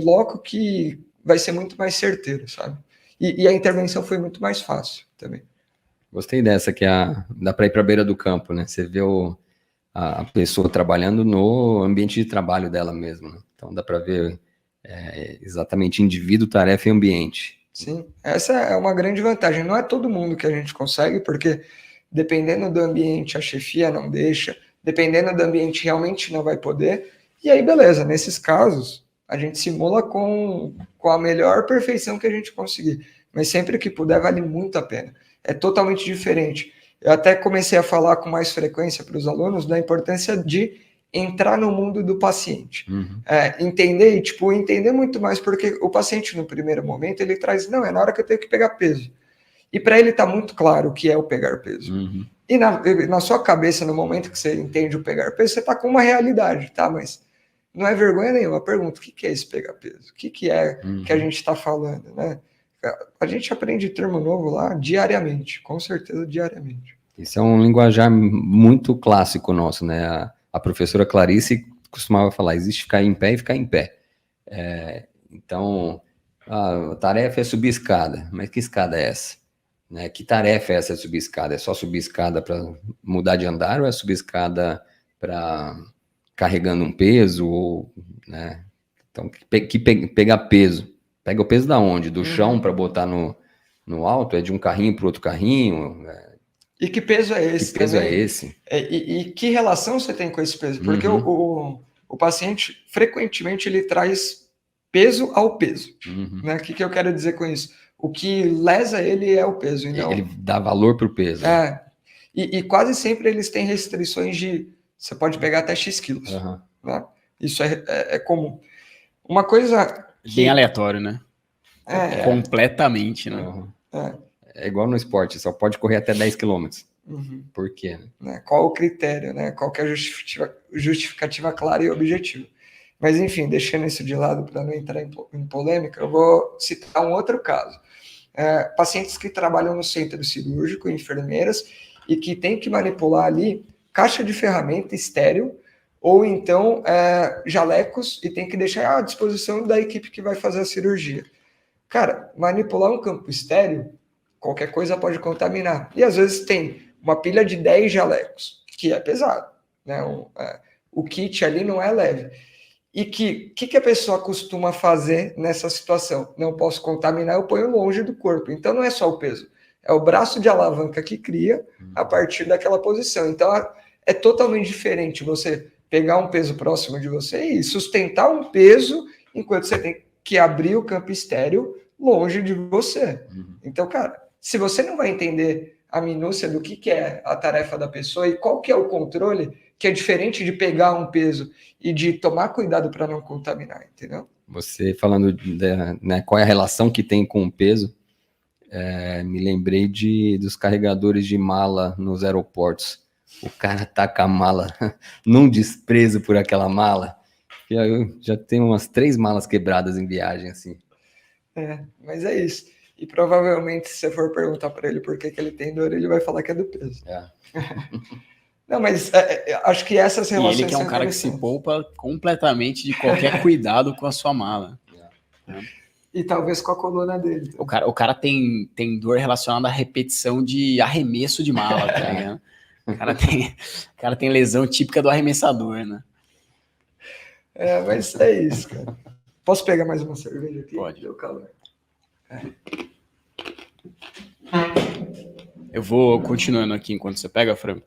loco, que vai ser muito mais certeiro, sabe? E a intervenção foi muito mais fácil também. Gostei dessa, que dá para ir para a beira do campo, né? Você vê a pessoa trabalhando no ambiente de trabalho dela mesma, né? Então dá para ver exatamente indivíduo, tarefa e ambiente. Sim, essa é uma grande vantagem. Não é todo mundo que a gente consegue, porque dependendo do ambiente a chefia não deixa, dependendo do ambiente realmente não vai poder. E aí, beleza, nesses casos, a gente simula com a melhor perfeição que a gente conseguir. Mas sempre que puder, vale muito a pena. É totalmente diferente. Eu até comecei a falar com mais frequência para os alunos da importância de entrar no mundo do paciente. Uhum. Entender muito mais, porque o paciente, no primeiro momento, ele traz, não, é na hora que eu tenho que pegar peso. E para ele está muito claro o que é o pegar peso. Uhum. E na sua cabeça, no momento que você entende o pegar peso, você está com uma realidade, tá? Mas não é vergonha nenhuma. Pergunta, o que é esse pegar peso? O que é que a gente está falando, né? A gente aprende termo novo lá diariamente, com certeza diariamente. Isso é um linguajar muito clássico nosso, né? A professora Clarice costumava falar, existe ficar em pé e ficar em pé. Então, a tarefa é subir escada. Mas que escada é essa? Né? Que tarefa é essa de subir escada? É só subir escada para mudar de andar ou é subir escada para carregando um peso? Ou, né? Então, pegar peso. Pega o peso da onde? Do chão para botar no alto? É de um carrinho para outro carrinho? E que peso é esse? Que peso também? É esse? E que relação você tem com esse peso? Porque o paciente, frequentemente, ele traz peso ao peso. Né? O que eu quero dizer com isso? O que lesa ele é o peso. E não... Ele dá valor para o peso. E quase sempre eles têm restrições de... Você pode pegar até X quilos. Né? Isso é comum. Uma coisa... Bem aleatório, né? Completamente, né? É igual no esporte, só pode correr até 10 km. Por quê? Né? Qual o critério, né? Qual que é a justificativa clara e objetiva. Mas, enfim, deixando isso de lado para não entrar em polêmica, eu vou citar um outro caso. Pacientes que trabalham no centro cirúrgico, enfermeiras, e que têm que manipular ali caixa de ferramenta estéril, ou então jalecos, e tem que deixar à disposição da equipe que vai fazer a cirurgia. Cara, manipular um campo estéril, qualquer coisa pode contaminar. E às vezes tem uma pilha de 10 jalecos, que é pesado. Né? O kit ali não é leve. E que a pessoa costuma fazer nessa situação? Não posso contaminar, eu ponho longe do corpo. Então não é só o peso, é o braço de alavanca que cria a partir daquela posição. Então é totalmente diferente você pegar um peso próximo de você e sustentar um peso enquanto você tem que abrir o campo estéril longe de você. Então, cara, se você não vai entender a minúcia do que é a tarefa da pessoa e qual que é o controle, que é diferente de pegar um peso e de tomar cuidado para não contaminar, entendeu? Você falando né, qual é a relação que tem com o peso, me lembrei dos carregadores de mala nos aeroportos. O cara taca a mala num desprezo por aquela mala, Eu já tenho umas 3 malas quebradas em viagem, assim. Mas é isso. E provavelmente, se você for perguntar para ele por que ele tem dor, ele vai falar que é do peso. Não, mas acho que essas relações E ele que é um cara que se poupa completamente de qualquer cuidado com a sua mala. E talvez com a coluna dele. O cara tem dor relacionada à repetição de arremesso de mala, tá ligado? O cara tem lesão típica do arremessador, né? Mas é isso, cara. Posso pegar mais uma cerveja aqui? Pode. Deu calor. Eu vou continuando aqui enquanto você pega, Fran.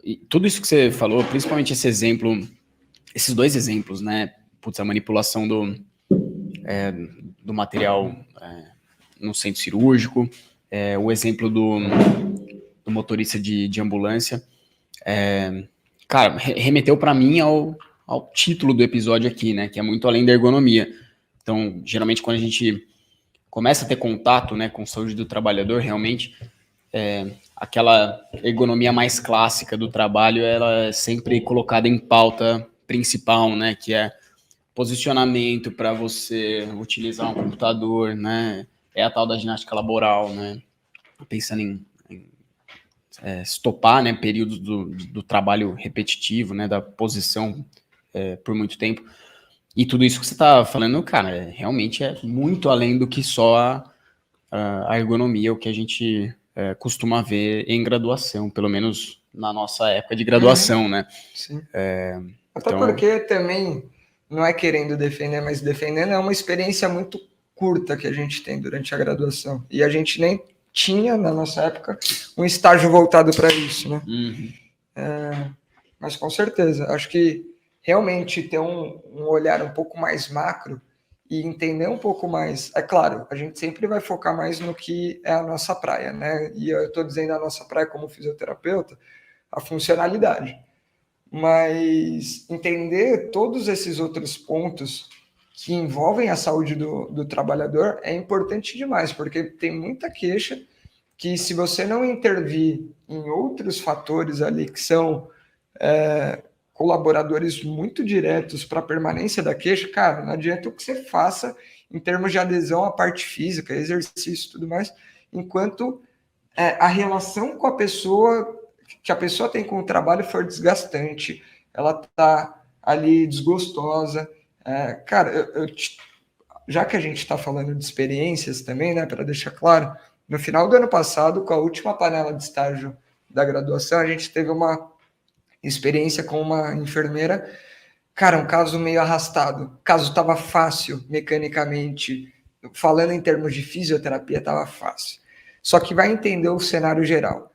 E tudo isso que você falou, principalmente esse exemplo, esses 2 exemplos, né? Putz, a manipulação do material no centro cirúrgico, o exemplo do motorista de ambulância, cara, remeteu para mim ao título do episódio aqui, né? Que é muito além da ergonomia. Então, geralmente, quando a gente começa a ter contato, né, com saúde do trabalhador, realmente, aquela ergonomia mais clássica do trabalho, ela é sempre colocada em pauta principal, né? Que é posicionamento para você utilizar um computador, né? É a tal da ginástica laboral, né? Pensando em estopar, né, períodos do trabalho repetitivo, né, da posição por muito tempo. E tudo isso que você está falando, cara, realmente é muito além do que só a ergonomia, o que a gente costuma ver em graduação, pelo menos na nossa época de graduação, né? Sim. Até porque também, não é querendo defender, mas defendendo, é uma experiência muito curta que a gente tem durante a graduação. E a gente nem tinha, na nossa época, um estágio voltado para isso, né? Mas com certeza, acho que realmente ter um olhar um pouco mais macro e entender um pouco mais. É claro, a gente sempre vai focar mais no que é a nossa praia, né? E eu estou dizendo a nossa praia como fisioterapeuta, a funcionalidade. Mas entender todos esses outros pontos que envolvem a saúde do trabalhador é importante demais, porque tem muita queixa que, se você não intervir em outros fatores ali que são colaboradores muito diretos para a permanência da queixa, cara, não adianta o que você faça em termos de adesão à parte física, exercício e tudo mais, enquanto a relação com a pessoa, que a pessoa tem com o trabalho for desgastante, ela tá ali desgostosa. Cara, já que a gente está falando de experiências também, né, para deixar claro, no final do ano passado, com a última panela de estágio da graduação, a gente teve uma experiência com uma enfermeira, cara, um caso meio arrastado. O caso estava fácil, mecanicamente, falando em termos de fisioterapia, estava fácil. Só que vai entender o cenário geral.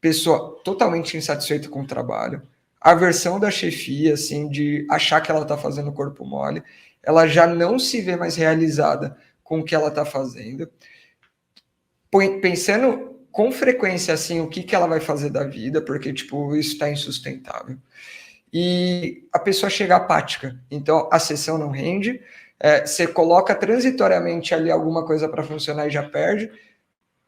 Pessoa totalmente insatisfeita com o trabalho, a versão da chefia, assim, de achar que ela está fazendo corpo mole, ela já não se vê mais realizada com o que ela está fazendo, pensando com frequência, assim, o que ela vai fazer da vida, porque, tipo, isso está insustentável. E a pessoa chega apática, então a sessão não rende, você coloca transitoriamente ali alguma coisa para funcionar e já perde.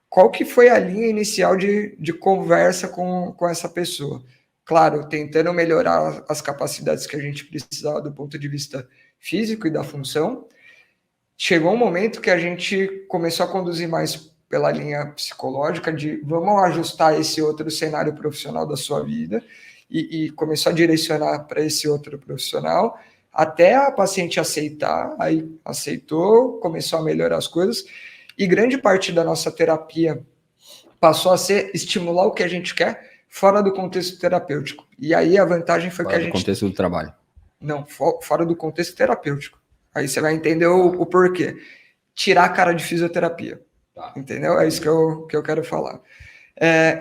Qual que foi a linha inicial de conversa com essa pessoa? Claro, tentando melhorar as capacidades que a gente precisava do ponto de vista físico e da função. Chegou um momento que a gente começou a conduzir mais pela linha psicológica de vamos ajustar esse outro cenário profissional da sua vida e começou a direcionar para esse outro profissional até a paciente aceitar, aí aceitou, começou a melhorar as coisas. E grande parte da nossa terapia passou a ser estimular o que a gente quer fora do contexto terapêutico. E aí a vantagem foi que a gente... Fora do contexto do trabalho. Não, fora do contexto terapêutico. Aí você vai entender o porquê. Tirar a cara de fisioterapia. Tá. Entendeu? É isso que eu quero falar.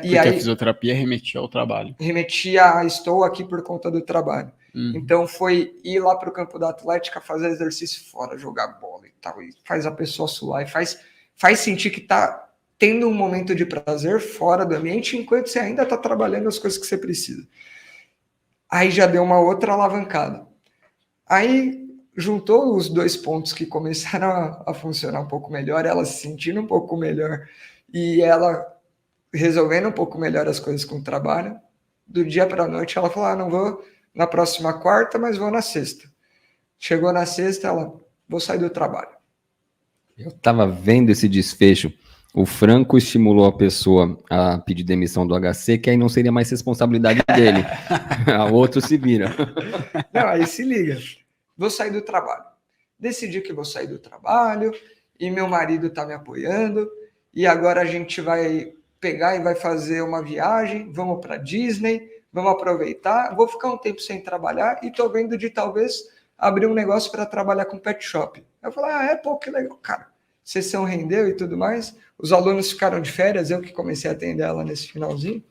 Porque a fisioterapia remetia ao trabalho. Remetia a estou aqui por conta do trabalho. Então foi ir lá para o campo da atlética, fazer exercício fora, jogar bola e tal. E faz a pessoa suar e faz sentir que está tendo um momento de prazer fora do ambiente, enquanto você ainda está trabalhando as coisas que você precisa. Aí já deu uma outra alavancada. Aí juntou os dois pontos que começaram a funcionar um pouco melhor, ela se sentindo um pouco melhor e ela resolvendo um pouco melhor as coisas com o trabalho. Do dia para a noite ela falou, não vou na próxima quarta, mas vou na sexta. Chegou na sexta, ela, vou sair do trabalho. Eu estava vendo esse desfecho. O Franco estimulou a pessoa a pedir demissão do HC, que aí não seria mais responsabilidade dele. A outro se vira. Não, aí se liga. Vou sair do trabalho. Decidi que vou sair do trabalho e meu marido está me apoiando e agora a gente vai pegar e vai fazer uma viagem, vamos para Disney, vamos aproveitar, vou ficar um tempo sem trabalhar e estou vendo de talvez abrir um negócio para trabalhar com pet shop. Eu falei, pô, que legal, cara. Sessão rendeu e tudo mais. Os alunos ficaram de férias, eu que comecei a atender ela nesse finalzinho.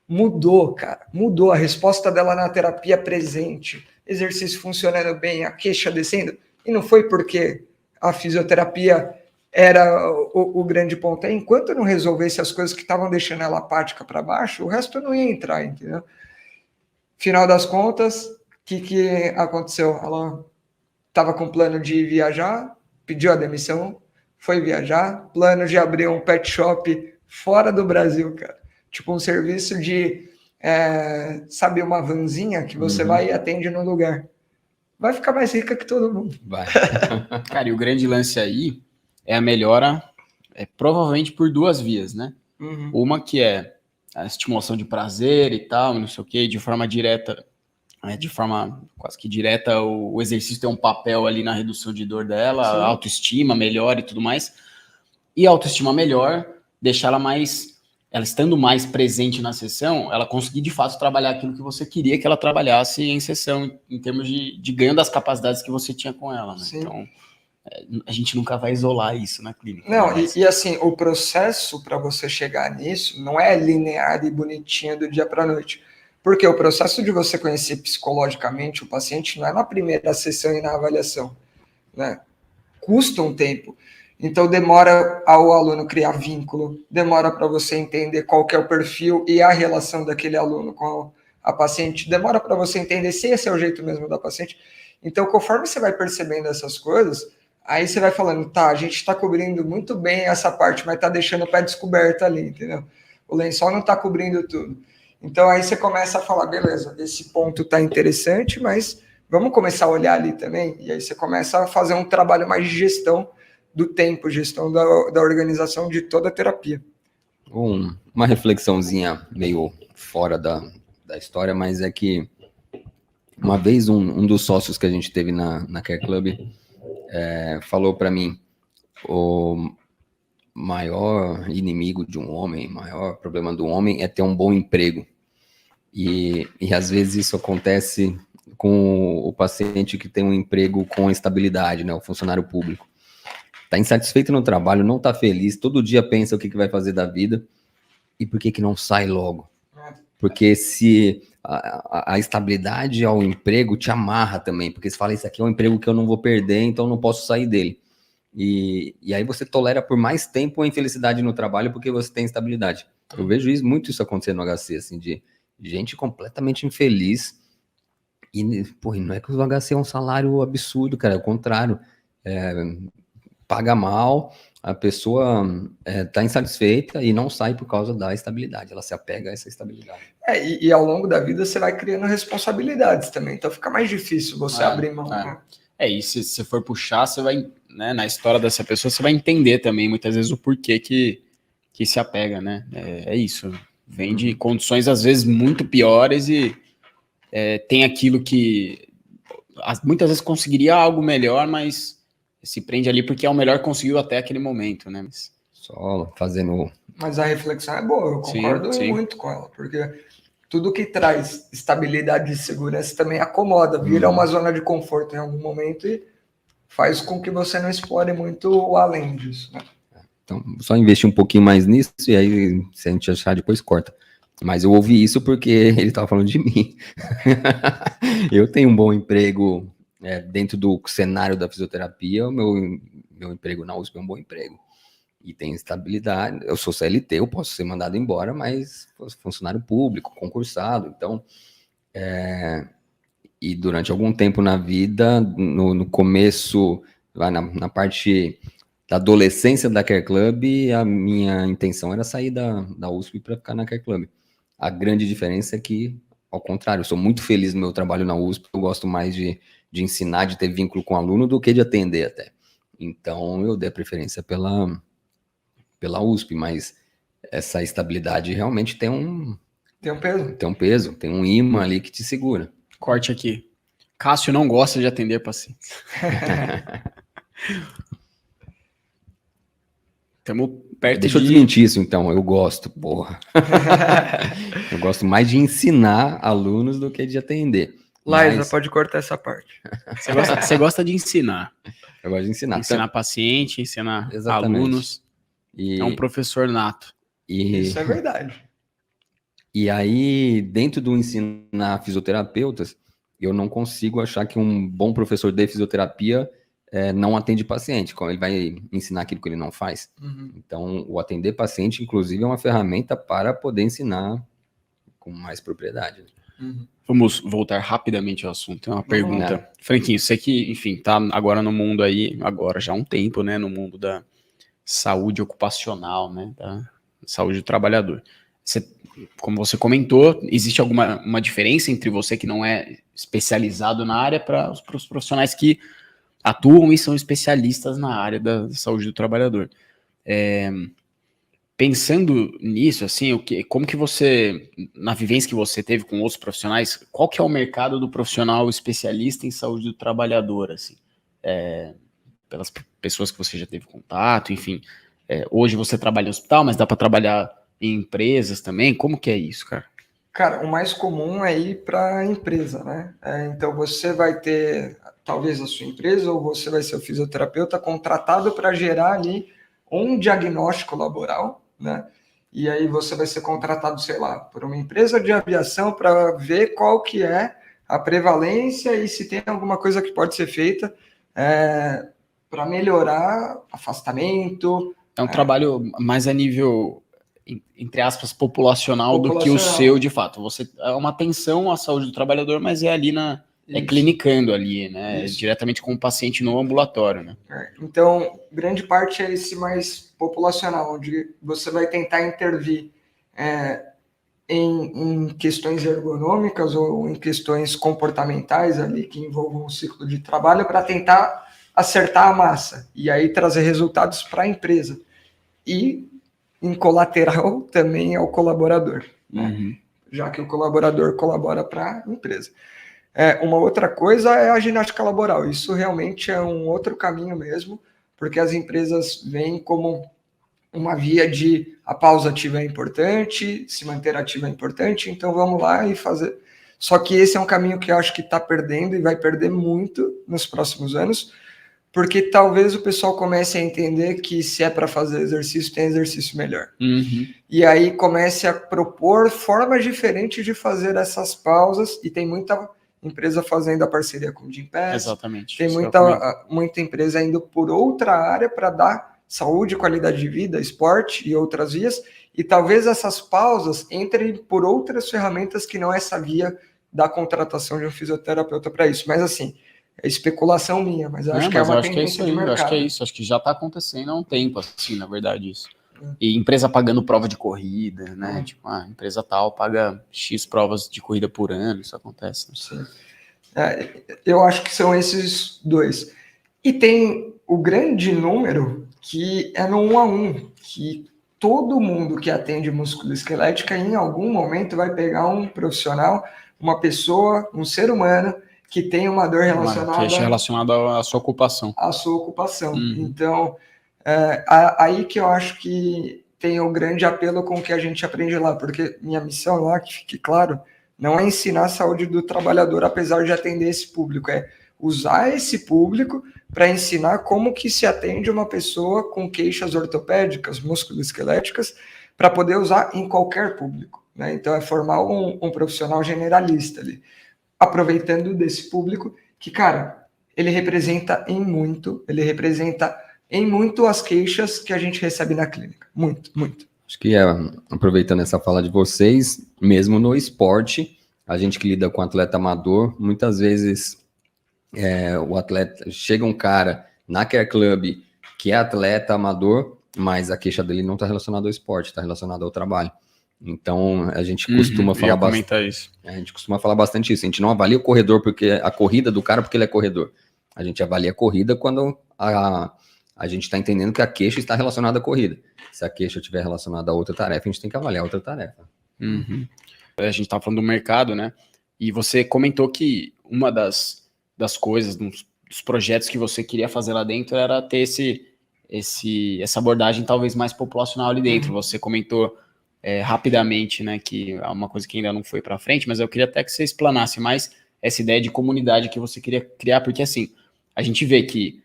Mudou, cara. Mudou. A resposta dela na terapia presente. Exercício funcionando bem, a queixa descendo. E não foi porque a fisioterapia era o grande ponto. Enquanto eu não resolvesse as coisas que estavam deixando ela apática para baixo, o resto não ia entrar, entendeu? Final das contas, o que aconteceu? Ela estava com plano de viajar, pediu a demissão, foi viajar, plano de abrir um pet shop fora do Brasil, cara. Tipo um serviço de, sabe, uma vanzinha que você vai e atende no lugar. Vai ficar mais rica que todo mundo. Vai. Cara, e o grande lance aí é a melhora, provavelmente por duas vias, né? Uhum. Uma que é a estimulação de prazer e tal, não sei o quê, de forma direta, de forma quase que direta, o exercício tem um papel ali na redução de dor dela, Sim. a autoestima melhor e tudo mais. E a autoestima melhor, deixar ela estando mais presente na sessão, ela conseguir de fato trabalhar aquilo que você queria que ela trabalhasse em sessão, em termos de ganho das capacidades que você tinha com ela, né? Sim. Então, a gente nunca vai isolar isso na clínica. Não, mas... e assim, o processo para você chegar nisso não é linear e bonitinho do dia para a noite. Porque o processo de você conhecer psicologicamente o paciente não é na primeira sessão e na avaliação, né? Custa um tempo. Então demora ao aluno criar vínculo, demora para você entender qual que é o perfil e a relação daquele aluno com a paciente, demora para você entender se esse é o jeito mesmo da paciente. Então, conforme você vai percebendo essas coisas, aí você vai falando, tá, a gente está cobrindo muito bem essa parte, mas está deixando o pé descoberto ali, entendeu? O lençol não está cobrindo tudo. Então, aí você começa a falar, beleza, esse ponto está interessante, mas vamos começar a olhar ali também. E aí você começa a fazer um trabalho mais de gestão do tempo, gestão da organização de toda a terapia. Uma reflexãozinha meio fora da história, mas é que uma vez um dos sócios que a gente teve na Care Club falou para mim, o maior inimigo de um homem, maior problema do homem é ter um bom emprego. E às vezes isso acontece com o paciente que tem um emprego com estabilidade, né, o funcionário público. Está insatisfeito no trabalho, não está feliz, todo dia pensa o que vai fazer da vida. E por que não sai logo? Porque se a estabilidade ao emprego te amarra também, porque você fala, isso aqui é um emprego que eu não vou perder, então não posso sair dele. E aí você tolera por mais tempo a infelicidade no trabalho porque você tem estabilidade. Eu vejo muito isso acontecer no HC, assim, de gente completamente infeliz. E, pô, não é que o HC é um salário absurdo, cara, é o contrário. Paga mal, a pessoa está insatisfeita e não sai por causa da estabilidade, ela se apega a essa estabilidade. E ao longo da vida você vai criando responsabilidades também, então fica mais difícil você abrir mão. Né? E se você for puxar, você vai, né, na história dessa pessoa, você vai entender também muitas vezes o porquê que se apega, né? É isso, vem de condições às vezes muito piores e tem aquilo que muitas vezes conseguiria algo melhor, mas se prende ali porque é o melhor que conseguiu até aquele momento, né? Só fazendo... Mas a reflexão é boa, eu concordo muito com ela, porque tudo que traz estabilidade e segurança também acomoda, vira uma zona de conforto em algum momento e faz com que você não explore muito o além disso, né? Então, só investir um pouquinho mais nisso e aí, se a gente achar, depois corta. Mas eu ouvi isso porque ele estava falando de mim. Eu tenho um bom emprego dentro do cenário da fisioterapia, o meu emprego na USP é um bom emprego. E tem estabilidade, eu sou CLT, eu posso ser mandado embora, mas funcionário público, concursado, então... E durante algum tempo na vida, no começo, na parte da adolescência da Care Club, a minha intenção era sair da USP para ficar na Care Club. A grande diferença é que ao contrário, eu sou muito feliz no meu trabalho na USP, eu gosto mais de ensinar, de ter vínculo com o aluno do que de atender até. Então, eu dei a preferência pela USP, mas essa estabilidade realmente tem um peso, tem um imã ali que te segura. Corte aqui. Cássio não gosta de atender pacientes. Estamos perto Deixa eu desmentir isso, então. Eu gosto, porra. Eu gosto mais de ensinar alunos do que de atender. Laísa, pode cortar essa parte. Você gosta de ensinar. Eu gosto de ensinar. Ensinar paciente, ensinar Exatamente. alunos. É um professor nato. Isso é verdade. E aí, dentro do ensinar fisioterapeutas, eu não consigo achar que um bom professor de fisioterapia não atende paciente, ele vai ensinar aquilo que ele não faz. Uhum. Então, o atender paciente, inclusive, é uma ferramenta para poder ensinar com mais propriedade. Uhum. Vamos voltar rapidamente ao assunto. Tem uma pergunta. Franquinho, você que, enfim, tá agora no mundo aí, agora já há um tempo, né, no mundo da saúde ocupacional, né, da saúde do trabalhador. Como você comentou, existe uma diferença entre você que não é especializado na área para os profissionais que atuam e são especialistas na área da saúde do trabalhador. Pensando nisso, assim, como que você, na vivência que você teve com outros profissionais, qual que é o mercado do profissional especialista em saúde do trabalhador, assim? Pelas pessoas que você já teve contato, enfim. Hoje você trabalha em hospital, mas dá para trabalhar em empresas também? Como que é isso, cara? Cara, o mais comum é ir para a empresa, né? Então você vai ter, talvez, a sua empresa, ou você vai ser o fisioterapeuta contratado para gerar ali um diagnóstico laboral, né? E aí você vai ser contratado, sei lá, por uma empresa de aviação para ver qual que é a prevalência e se tem alguma coisa que pode ser feita para melhorar afastamento. É um trabalho mais a nível, entre aspas, populacional do que o seu, de fato. Você é uma atenção à saúde do trabalhador, mas é ali clinicando ali, né? Diretamente com o paciente no ambulatório, né? Então, grande parte é esse mais populacional, onde você vai tentar intervir em questões ergonômicas ou em questões comportamentais ali que envolvam o ciclo de trabalho para tentar acertar a massa e aí trazer resultados para a empresa. E em colateral também ao colaborador, né? Já que o colaborador colabora para a empresa. Uma outra coisa é a ginástica laboral. Isso realmente é um outro caminho mesmo, porque as empresas veem como uma via de a pausa ativa é importante, se manter ativa é importante, então vamos lá e fazer. Só que esse é um caminho que eu acho que está perdendo e vai perder muito nos próximos anos, porque talvez o pessoal comece a entender que se é para fazer exercício, tem exercício melhor. E aí comece a propor formas diferentes de fazer essas pausas, e tem muita empresa fazendo a parceria com o Gympass. Exatamente. Tem muita empresa indo por outra área para dar saúde, qualidade de vida, esporte e outras vias, e talvez essas pausas entrem por outras ferramentas que não essa via da contratação de um fisioterapeuta para isso. Mas assim, é especulação minha, mas eu acho que é uma tendência de mercado. Eu acho que é isso, acho que já está acontecendo há um tempo, assim, na verdade, isso. E empresa pagando prova de corrida, né? Tipo, a empresa tal paga X provas de corrida por ano, isso acontece. Né? Sim. Eu acho que são esses dois. E tem o grande número que é no 1 a 1, que todo mundo que atende musculoesquelética em algum momento vai pegar um profissional, uma pessoa, um ser humano que tem uma dor relacionada à sua ocupação. À sua ocupação. Então, aí que eu acho que tem o grande apelo com o que a gente aprende lá, porque minha missão lá, que fique claro, não é ensinar a saúde do trabalhador, apesar de atender esse público, é usar esse público para ensinar como que se atende uma pessoa com queixas ortopédicas, musculoesqueléticas, para poder usar em qualquer público, né? Então, é formar um profissional generalista ali, aproveitando desse público que, cara, ele representa em muito as queixas que a gente recebe na clínica. Muito, muito. Acho que aproveitando essa fala de vocês, mesmo no esporte, a gente que lida com atleta amador, muitas vezes o atleta, chega um cara na Care Club que é atleta amador, mas a queixa dele não está relacionada ao esporte, está relacionada ao trabalho. Então, a gente costuma falar bastante. Isso. A gente costuma falar bastante isso. A gente não avalia o corredor porque a corrida do cara porque ele é corredor. A gente avalia a corrida quando a gente está entendendo que a queixa está relacionada à corrida. Se a queixa estiver relacionada a outra tarefa, a gente tem que avaliar outra tarefa. Uhum. A gente estava falando do mercado, né? E você comentou que uma das coisas, dos projetos que você queria fazer lá dentro era ter essa abordagem talvez mais populacional ali dentro. Você comentou rapidamente, né, que é uma coisa que ainda não foi para frente, mas eu queria até que você explanasse mais essa ideia de comunidade que você queria criar, porque assim, a gente vê que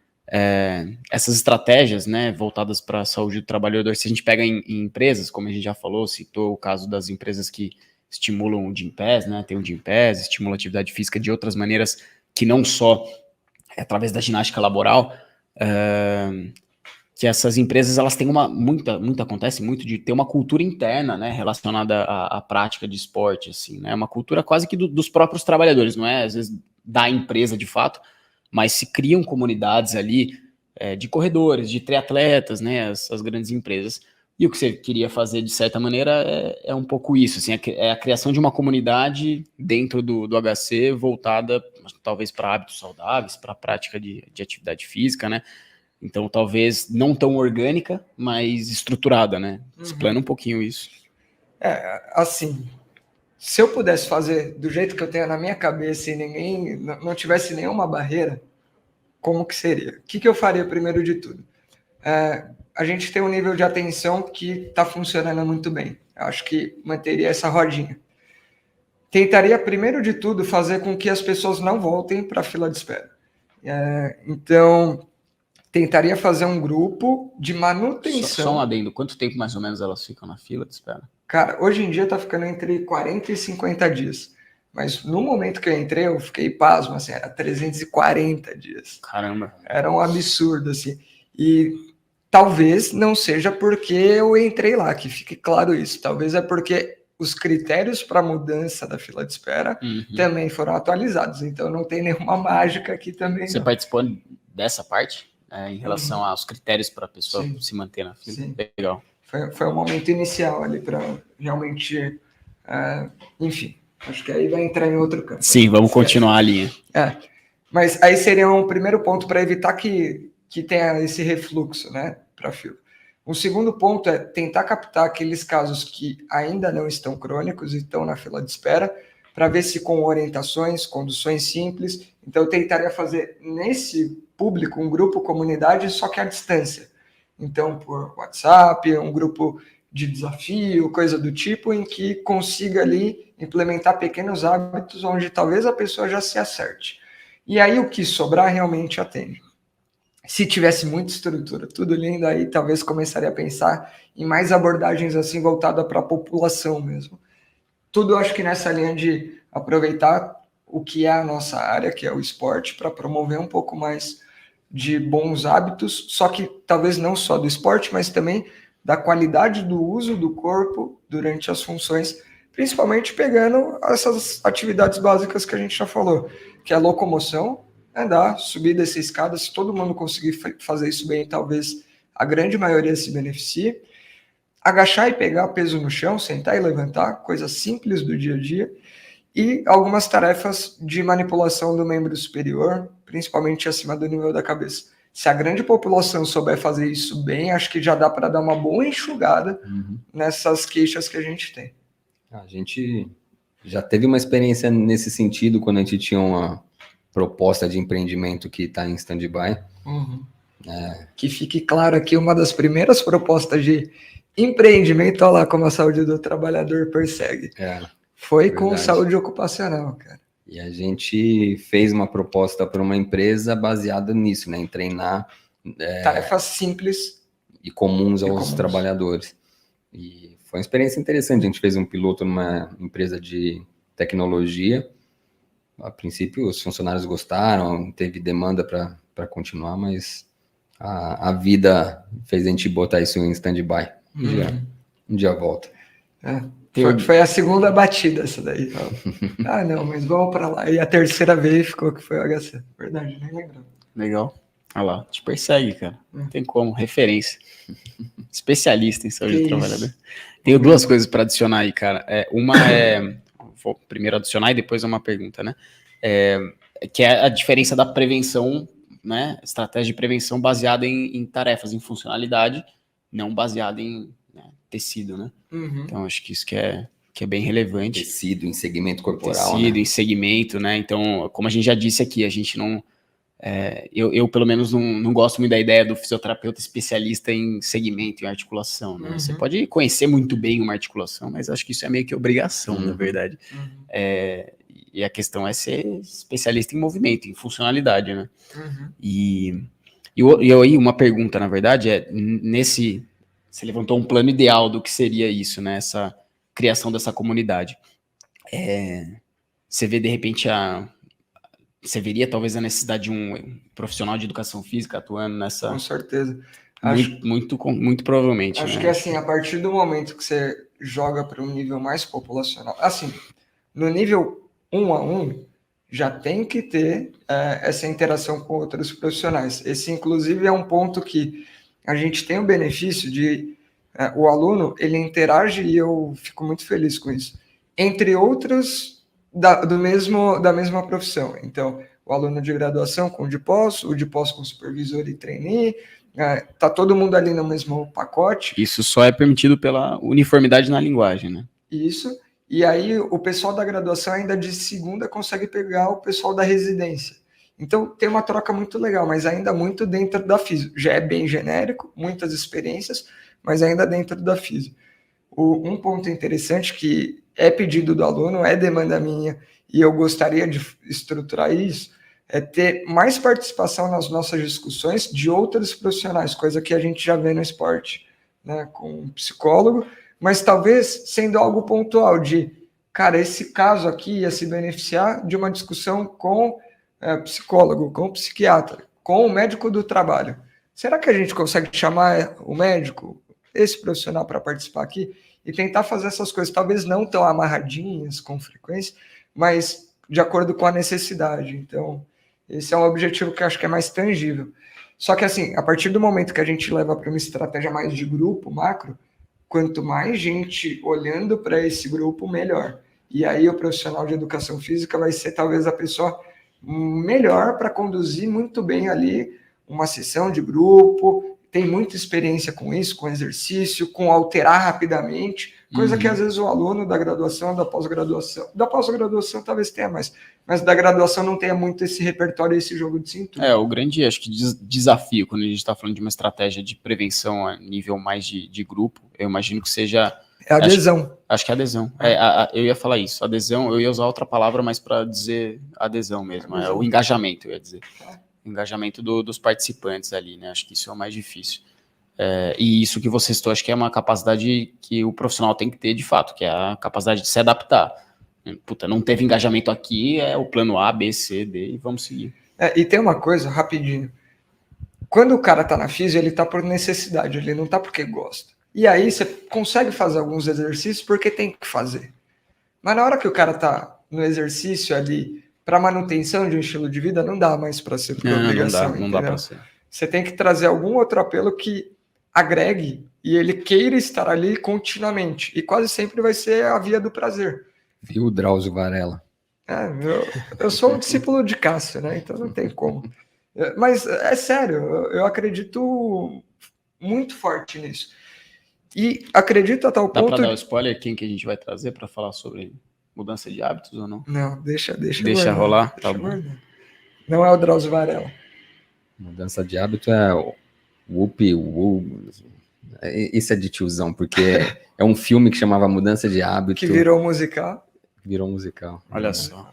essas estratégias, né, voltadas para a saúde do trabalhador, se a gente pega em empresas, como a gente já falou, citou o caso das empresas que estimulam o Gympass, né, tem o Gympass, estimula a atividade física de outras maneiras que não só através da ginástica laboral, que essas empresas, elas têm acontece muito de ter uma cultura interna, né, relacionada à prática de esporte, assim, né, uma cultura quase que dos próprios trabalhadores, não é, às vezes, da empresa de fato, mas se criam comunidades ali de corredores, de triatletas, né, as grandes empresas. E o que você queria fazer, de certa maneira, é um pouco isso, assim, é a criação de uma comunidade dentro do HC voltada, talvez, para hábitos saudáveis, para a prática de atividade física, né? Então, talvez não tão orgânica, mas estruturada, né? Explana um pouquinho isso. Assim, se eu pudesse fazer do jeito que eu tenho na minha cabeça e ninguém não tivesse nenhuma barreira, como que seria? O que eu faria primeiro de tudo? A gente tem um nível de atenção que está funcionando muito bem. Eu acho que manteria essa rodinha. Tentaria, primeiro de tudo, fazer com que as pessoas não voltem para a fila de espera. Então, tentaria fazer um grupo de manutenção. Só um adendo, quanto tempo mais ou menos elas ficam na fila de espera? Cara, hoje em dia está ficando entre 40 e 50 dias. Mas no momento que eu entrei, eu fiquei pasmo, assim, era 340 dias. Caramba. Era um absurdo, assim. E talvez não seja porque eu entrei lá, que fique claro isso. Talvez é porque os critérios para mudança da fila de espera também foram atualizados. Então não tem nenhuma mágica aqui também. Você participou dessa parte? Em relação aos critérios para a pessoa se manter na fila? Sim. Legal. Foi o momento inicial ali para realmente... enfim, acho que aí vai entrar em outro campo. Sim, vamos continuar a linha. Mas aí seria um primeiro ponto para evitar que tenha esse refluxo, né, para a fila. Um segundo ponto é tentar captar aqueles casos que ainda não estão crônicos e estão na fila de espera, para ver se com orientações, conduções simples. Então, eu tentaria fazer nesse público um grupo comunidade, só que à distância. Então, por WhatsApp, um grupo de desafio, coisa do tipo, em que consiga ali implementar pequenos hábitos onde talvez a pessoa já se acerte. E aí, o que sobrar realmente atende. Se tivesse muita estrutura, tudo lindo, aí talvez começaria a pensar em mais abordagens assim voltadas para a população mesmo. Tudo, acho que nessa linha de aproveitar o que é a nossa área, que é o esporte, para promover um pouco mais de bons hábitos, só que talvez não só do esporte, mas também da qualidade do uso do corpo durante as funções, principalmente pegando essas atividades básicas que a gente já falou, que é a locomoção, andar, subir, descer escadas. Se todo mundo conseguir fazer isso bem, talvez a grande maioria se beneficie. Agachar e pegar peso no chão, sentar e levantar, coisas simples do dia a dia. E algumas tarefas de manipulação do membro superior, principalmente acima do nível da cabeça. Se a grande população souber fazer isso bem, acho que já dá para dar uma boa enxugada nessas queixas que a gente tem. A gente já teve uma experiência nesse sentido quando a gente tinha uma proposta de empreendimento que está em stand-by. Que fique claro aqui, uma das primeiras propostas de empreendimento, olha lá como a saúde do trabalhador persegue. Foi com saúde ocupacional, cara. E a gente fez uma proposta para uma empresa baseada nisso, né? Em treinar tarefas simples e comuns aos trabalhadores. E foi uma experiência interessante. A gente fez um piloto numa empresa de tecnologia. A princípio, os funcionários gostaram, teve demanda para continuar, mas a vida fez a gente botar isso em stand-by. Um dia volta. Foi a segunda batida essa daí. Não, mas vamos para lá. E a terceira vez ficou que foi o HC. Verdade, nem lembro. Legal. Olha lá, te persegue, cara. Não tem como, referência. Especialista em saúde do trabalhador. Tenho duas coisas para adicionar aí, cara. Vou primeiro adicionar e depois é uma pergunta, né? Que é a diferença da prevenção, né? Estratégia de prevenção baseada em tarefas, em funcionalidade, não baseada em tecido, né? Então, acho que isso que é bem relevante. Tecido em segmento corporal, Tecido né? em segmento, né? Então, como a gente já disse aqui, a gente não... eu pelo menos, não gosto muito da ideia do fisioterapeuta especialista em segmento, em articulação, né? Você pode conhecer muito bem uma articulação, mas acho que isso é meio que obrigação, na verdade. E a questão é ser especialista em movimento, em funcionalidade, né? E aí, uma pergunta, na verdade, você levantou um plano ideal do que seria isso, né? Essa criação dessa comunidade. Você vê, de repente, você veria talvez a necessidade de um profissional de educação física atuando nessa... Com certeza. Muito provavelmente. Acho né? que assim, a partir do momento que você joga para um nível mais populacional, assim, no nível 1 a 1, já tem que ter essa interação com outros profissionais. Esse, inclusive, é um ponto que a gente tem o benefício de o aluno, ele interage, e eu fico muito feliz com isso, entre outros da mesma profissão. Então, o aluno de graduação com o de pós com supervisor e trainee, tá todo mundo ali no mesmo pacote. Isso só é permitido pela uniformidade na linguagem, né? Isso. E aí o pessoal da graduação ainda de segunda consegue pegar o pessoal da residência. Então tem uma troca muito legal, mas ainda muito dentro da física. Já é bem genérico, muitas experiências, mas ainda dentro da física. Um ponto interessante que é pedido do aluno, é demanda minha, e eu gostaria de estruturar isso, é ter mais participação nas nossas discussões de outros profissionais, coisa que a gente já vê no esporte, né, com um psicólogo, mas talvez sendo algo pontual de, cara, esse caso aqui ia se beneficiar de uma discussão com psicólogo, com psiquiatra, com o médico do trabalho. Será que a gente consegue chamar o médico, esse profissional, para participar aqui e tentar fazer essas coisas, talvez não tão amarradinhas com frequência, mas de acordo com a necessidade. Então, esse é um objetivo que eu acho que é mais tangível. Só que, assim, a partir do momento que a gente leva para uma estratégia mais de grupo, macro, quanto mais gente olhando para esse grupo, melhor. E aí o profissional de educação física vai ser talvez a pessoa melhor para conduzir muito bem ali uma sessão de grupo, tem muita experiência com isso, com exercício, com alterar rapidamente, coisa que às vezes o aluno da graduação, da pós-graduação talvez tenha mais, mas da graduação não tenha muito esse repertório, esse jogo de cintura. O grande, acho que, desafio, quando a gente está falando de uma estratégia de prevenção a nível mais de grupo, eu imagino que seja... É adesão. Acho que é adesão. Eu ia falar isso, adesão, eu ia usar outra palavra, mas para dizer adesão mesmo, é o engajamento, eu ia dizer. O engajamento dos participantes ali, né? Acho que isso é o mais difícil. E isso que você citou, acho que é uma capacidade que o profissional tem que ter de fato, que é a capacidade de se adaptar. Puta, não teve engajamento aqui, é o plano A, B, C, D, e vamos seguir. E tem uma coisa, rapidinho. Quando o cara tá na física, ele tá por necessidade, ele não tá porque gosta. E aí você consegue fazer alguns exercícios porque tem que fazer. Mas na hora que o cara tá no exercício ali para manutenção de um estilo de vida, não dá mais para ser por obrigação. Não dá para ser. Você tem que trazer algum outro apelo que agregue e ele queira estar ali continuamente. E quase sempre vai ser a via do prazer. Viu, Drauzio Varela? Eu sou um discípulo de Cássio, né? Então não tem como. Mas é sério, eu acredito muito forte nisso. E acredito a tal ponto... Dá para dar o spoiler quem que a gente vai trazer para falar sobre mudança de hábitos ou não? Não, deixa rolar. Tá bom. Não é o Drauzio Varela. Mudança de hábito é o Whoopi. Isso é de tiozão, porque é um filme que chamava Mudança de Hábito. Que virou musical. Olha só.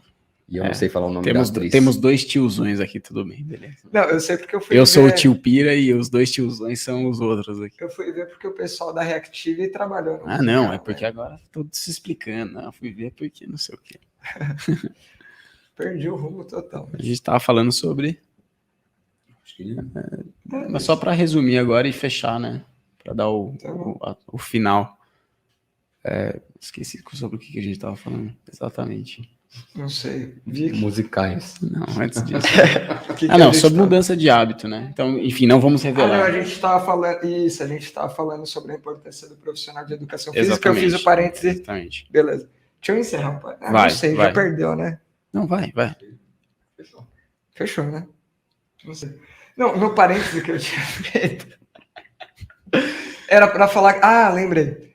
E eu não sei falar o nome da atriz. Temos dois tiozões aqui, tudo bem, beleza. Não, eu sei porque eu fui ver... Eu sou o tio Pira e os dois tiozões são os outros aqui. Eu fui ver porque o pessoal da Reactive trabalhou. Não, é porque agora tô se explicando. Não, fui ver porque não sei o quê. Perdi o rumo total. A gente tava falando sobre... Mas só para resumir agora e fechar, né? Para dar o final. Esqueci sobre o que a gente tava falando exatamente. Não sei. Vi que... Musicais. Não, antes disso. que Ah, não, a gente sobre tava- mudança de hábito, né? Então, enfim, não vamos Ah, não, revelar. a gente estava falando. Isso, a gente estava falando sobre a importância do profissional de educação física. Exatamente. Eu fiz o parêntese. Exatamente. Beleza. Deixa eu encerrar. Ah, Vai, não sei, vai. já perdeu, né? Não, vai. Fechou, né? Não sei. Não, no parêntese que eu tinha feito. Era para falar. Ah, lembrei.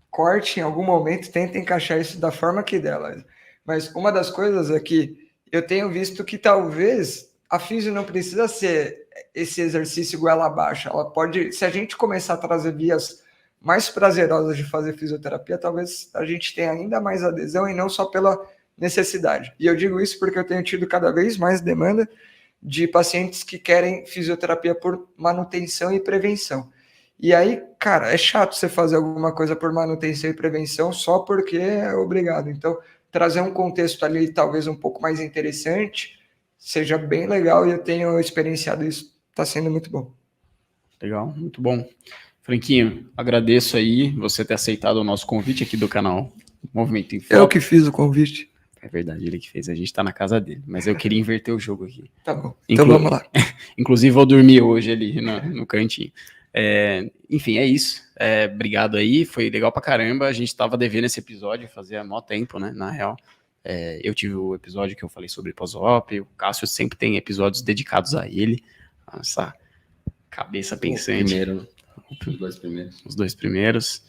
Corte em algum momento, tenta encaixar isso da forma que dela. Mas uma das coisas é que eu tenho visto que talvez a físio não precisa ser esse exercício goela abaixo. Ela pode, se a gente começar a trazer vias mais prazerosas de fazer fisioterapia, talvez a gente tenha ainda mais adesão e não só pela necessidade. E eu digo isso porque eu tenho tido cada vez mais demanda de pacientes que querem fisioterapia por manutenção e prevenção. E aí, cara, é chato você fazer alguma coisa por manutenção e prevenção só porque é obrigado. Então, trazer um contexto ali talvez um pouco mais interessante seja bem legal e eu tenho experienciado isso. Está sendo muito bom. Legal, muito bom. Franquinho, agradeço aí você ter aceitado o nosso convite aqui do canal Movimento em Foco. Eu que fiz o convite. É verdade, ele que fez. A gente tá na casa dele. Mas eu queria inverter o jogo aqui. Tá bom. Então vamos lá. Inclusive, vou dormir hoje ali no cantinho. Enfim, é isso. Obrigado aí. Foi legal pra caramba. A gente tava devendo esse episódio, fazia mó tempo, né? Na real. Eu tive o episódio que eu falei sobre pós-op. O Cássio sempre tem episódios dedicados a ele. Essa cabeça pensante. Primeiro, os dois primeiros. Os dois primeiros.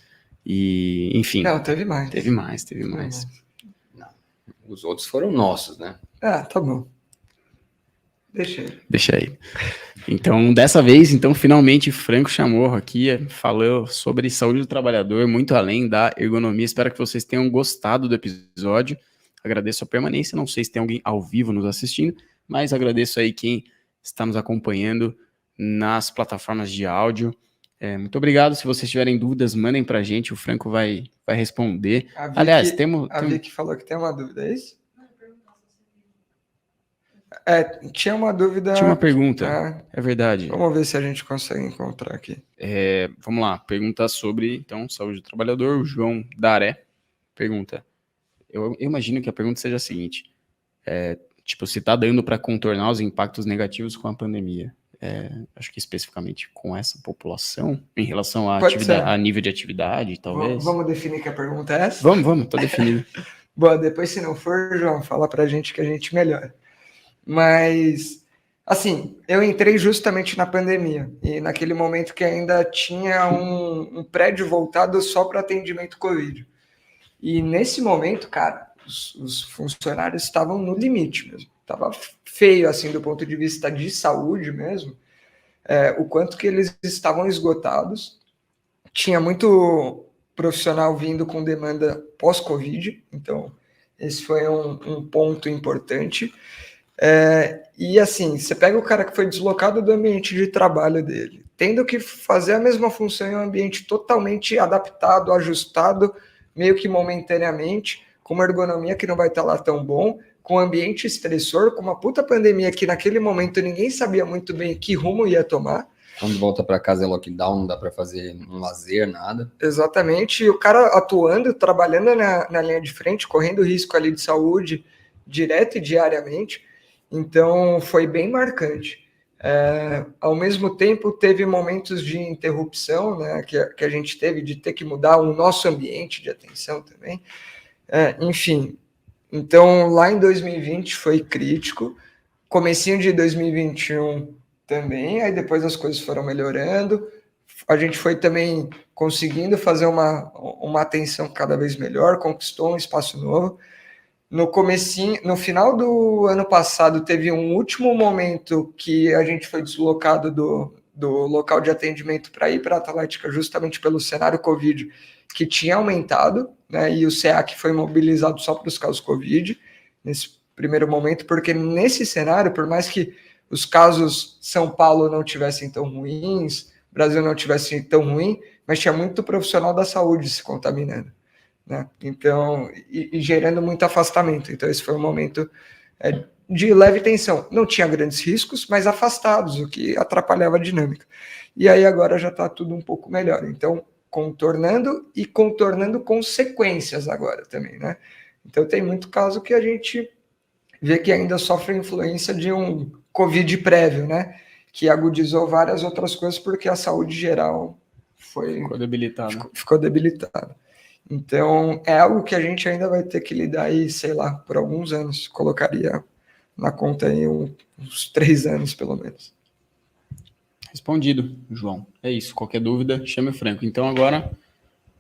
E, enfim. Não, teve mais. Teve mais. Os outros foram nossos, né? Ah, tá bom. Deixa aí. Então, dessa vez, finalmente, Franco Chamorro aqui falou sobre saúde do trabalhador, muito além da ergonomia. Espero que vocês tenham gostado do episódio. Agradeço a permanência. Não sei se tem alguém ao vivo nos assistindo, mas agradeço aí quem está nos acompanhando nas plataformas de áudio. Muito obrigado. Se vocês tiverem dúvidas, mandem pra gente. O Franco vai responder. Aliás, A Vicky falou que tem uma dúvida, é isso? Tinha uma dúvida. Tinha uma pergunta, é verdade. Vamos ver se a gente consegue encontrar aqui. Vamos lá, pergunta sobre, então, saúde do trabalhador. O João Daré pergunta. Eu imagino que a pergunta seja a seguinte. Se tá dando para contornar os impactos negativos com a pandemia. Acho que especificamente com essa população, em relação a nível de atividade, talvez. Vamos definir que a pergunta é essa? Vamos, tô definido. Bom, depois, se não for, João, fala pra gente que a gente melhora. Mas, assim, eu entrei justamente na pandemia, e naquele momento que ainda tinha um prédio voltado só para atendimento Covid. E nesse momento, cara, os funcionários estavam no limite mesmo. Estava feio, assim, do ponto de vista de saúde mesmo, o quanto que eles estavam esgotados. Tinha muito profissional vindo com demanda pós-Covid, então esse foi um ponto importante. E assim, você pega o cara que foi deslocado do ambiente de trabalho dele, tendo que fazer a mesma função em um ambiente totalmente adaptado, ajustado, meio que momentaneamente, com uma ergonomia que não vai estar lá tão bom, com um ambiente estressor, com uma puta pandemia que naquele momento ninguém sabia muito bem que rumo ia tomar. Quando volta para casa é lockdown, não dá para fazer um lazer, nada. Exatamente, e o cara atuando, trabalhando na linha de frente, correndo risco ali de saúde, direto e diariamente. Então, foi bem marcante. Ao mesmo tempo, teve momentos de interrupção, né, que a gente teve de ter que mudar o nosso ambiente de atenção também. Enfim, então, lá em 2020 foi crítico, comecinho de 2021 também, aí depois as coisas foram melhorando, a gente foi também conseguindo fazer uma atenção cada vez melhor, conquistou um espaço novo. No final do ano passado, teve um último momento que a gente foi deslocado do local de atendimento para ir para a Atlética, justamente pelo cenário Covid, que tinha aumentado, né, e o SEAC foi mobilizado só para os casos Covid, nesse primeiro momento, porque nesse cenário, por mais que os casos São Paulo não tivessem tão ruins, Brasil não tivesse tão ruim, mas tinha muito profissional da saúde se contaminando. Né? Então, e gerando muito afastamento. Então, esse foi um momento de leve tensão. Não tinha grandes riscos, mas afastados, o que atrapalhava a dinâmica. E aí agora já está tudo um pouco melhor. Então, contornando consequências agora também, né? Então tem muito caso que a gente vê que ainda sofre influência de um Covid prévio, né? Que agudizou várias outras coisas porque a saúde geral Ficou debilitado. ficou debilitada. Então, é algo que a gente ainda vai ter que lidar aí, sei lá, por alguns anos. Colocaria na conta aí uns 3 anos, pelo menos. Respondido, João. É isso. Qualquer dúvida, chame o Franco. Então agora,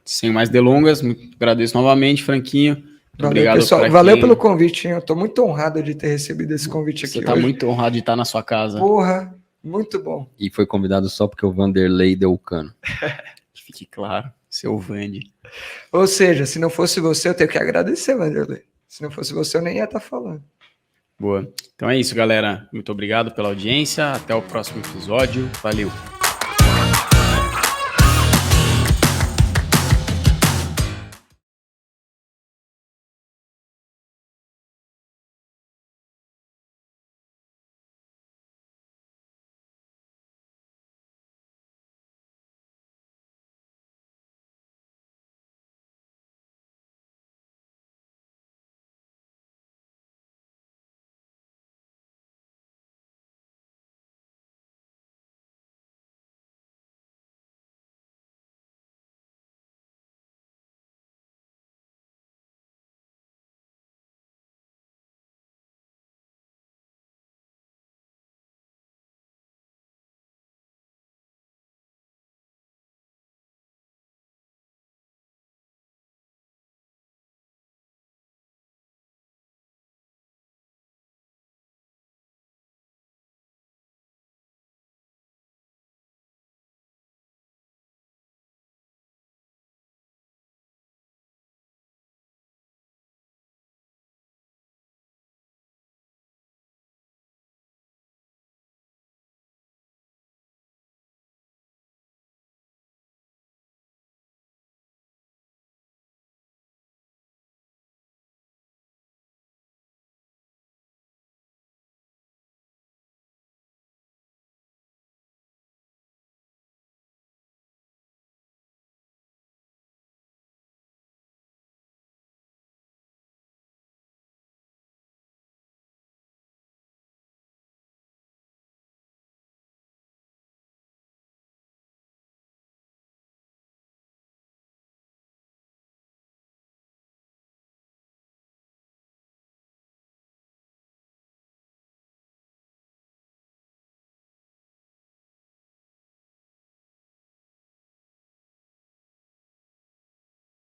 sem mais delongas, agradeço novamente, Franquinho. Muito Valeu, obrigado, pessoal. pra Valeu quem- pelo convite, hein? Eu tô muito honrado de ter recebido esse convite Você aqui está hoje. muito honrado de estar na sua casa. Porra, muito bom. E foi convidado só porque o Vanderlei deu o cano. Que fique claro, seu Vande. Ou seja, se não fosse você, eu tenho que agradecer, Vanderlei. Se não fosse você, eu nem ia estar falando. Boa. Então é isso, galera. Muito obrigado pela audiência. Até o próximo episódio. Valeu.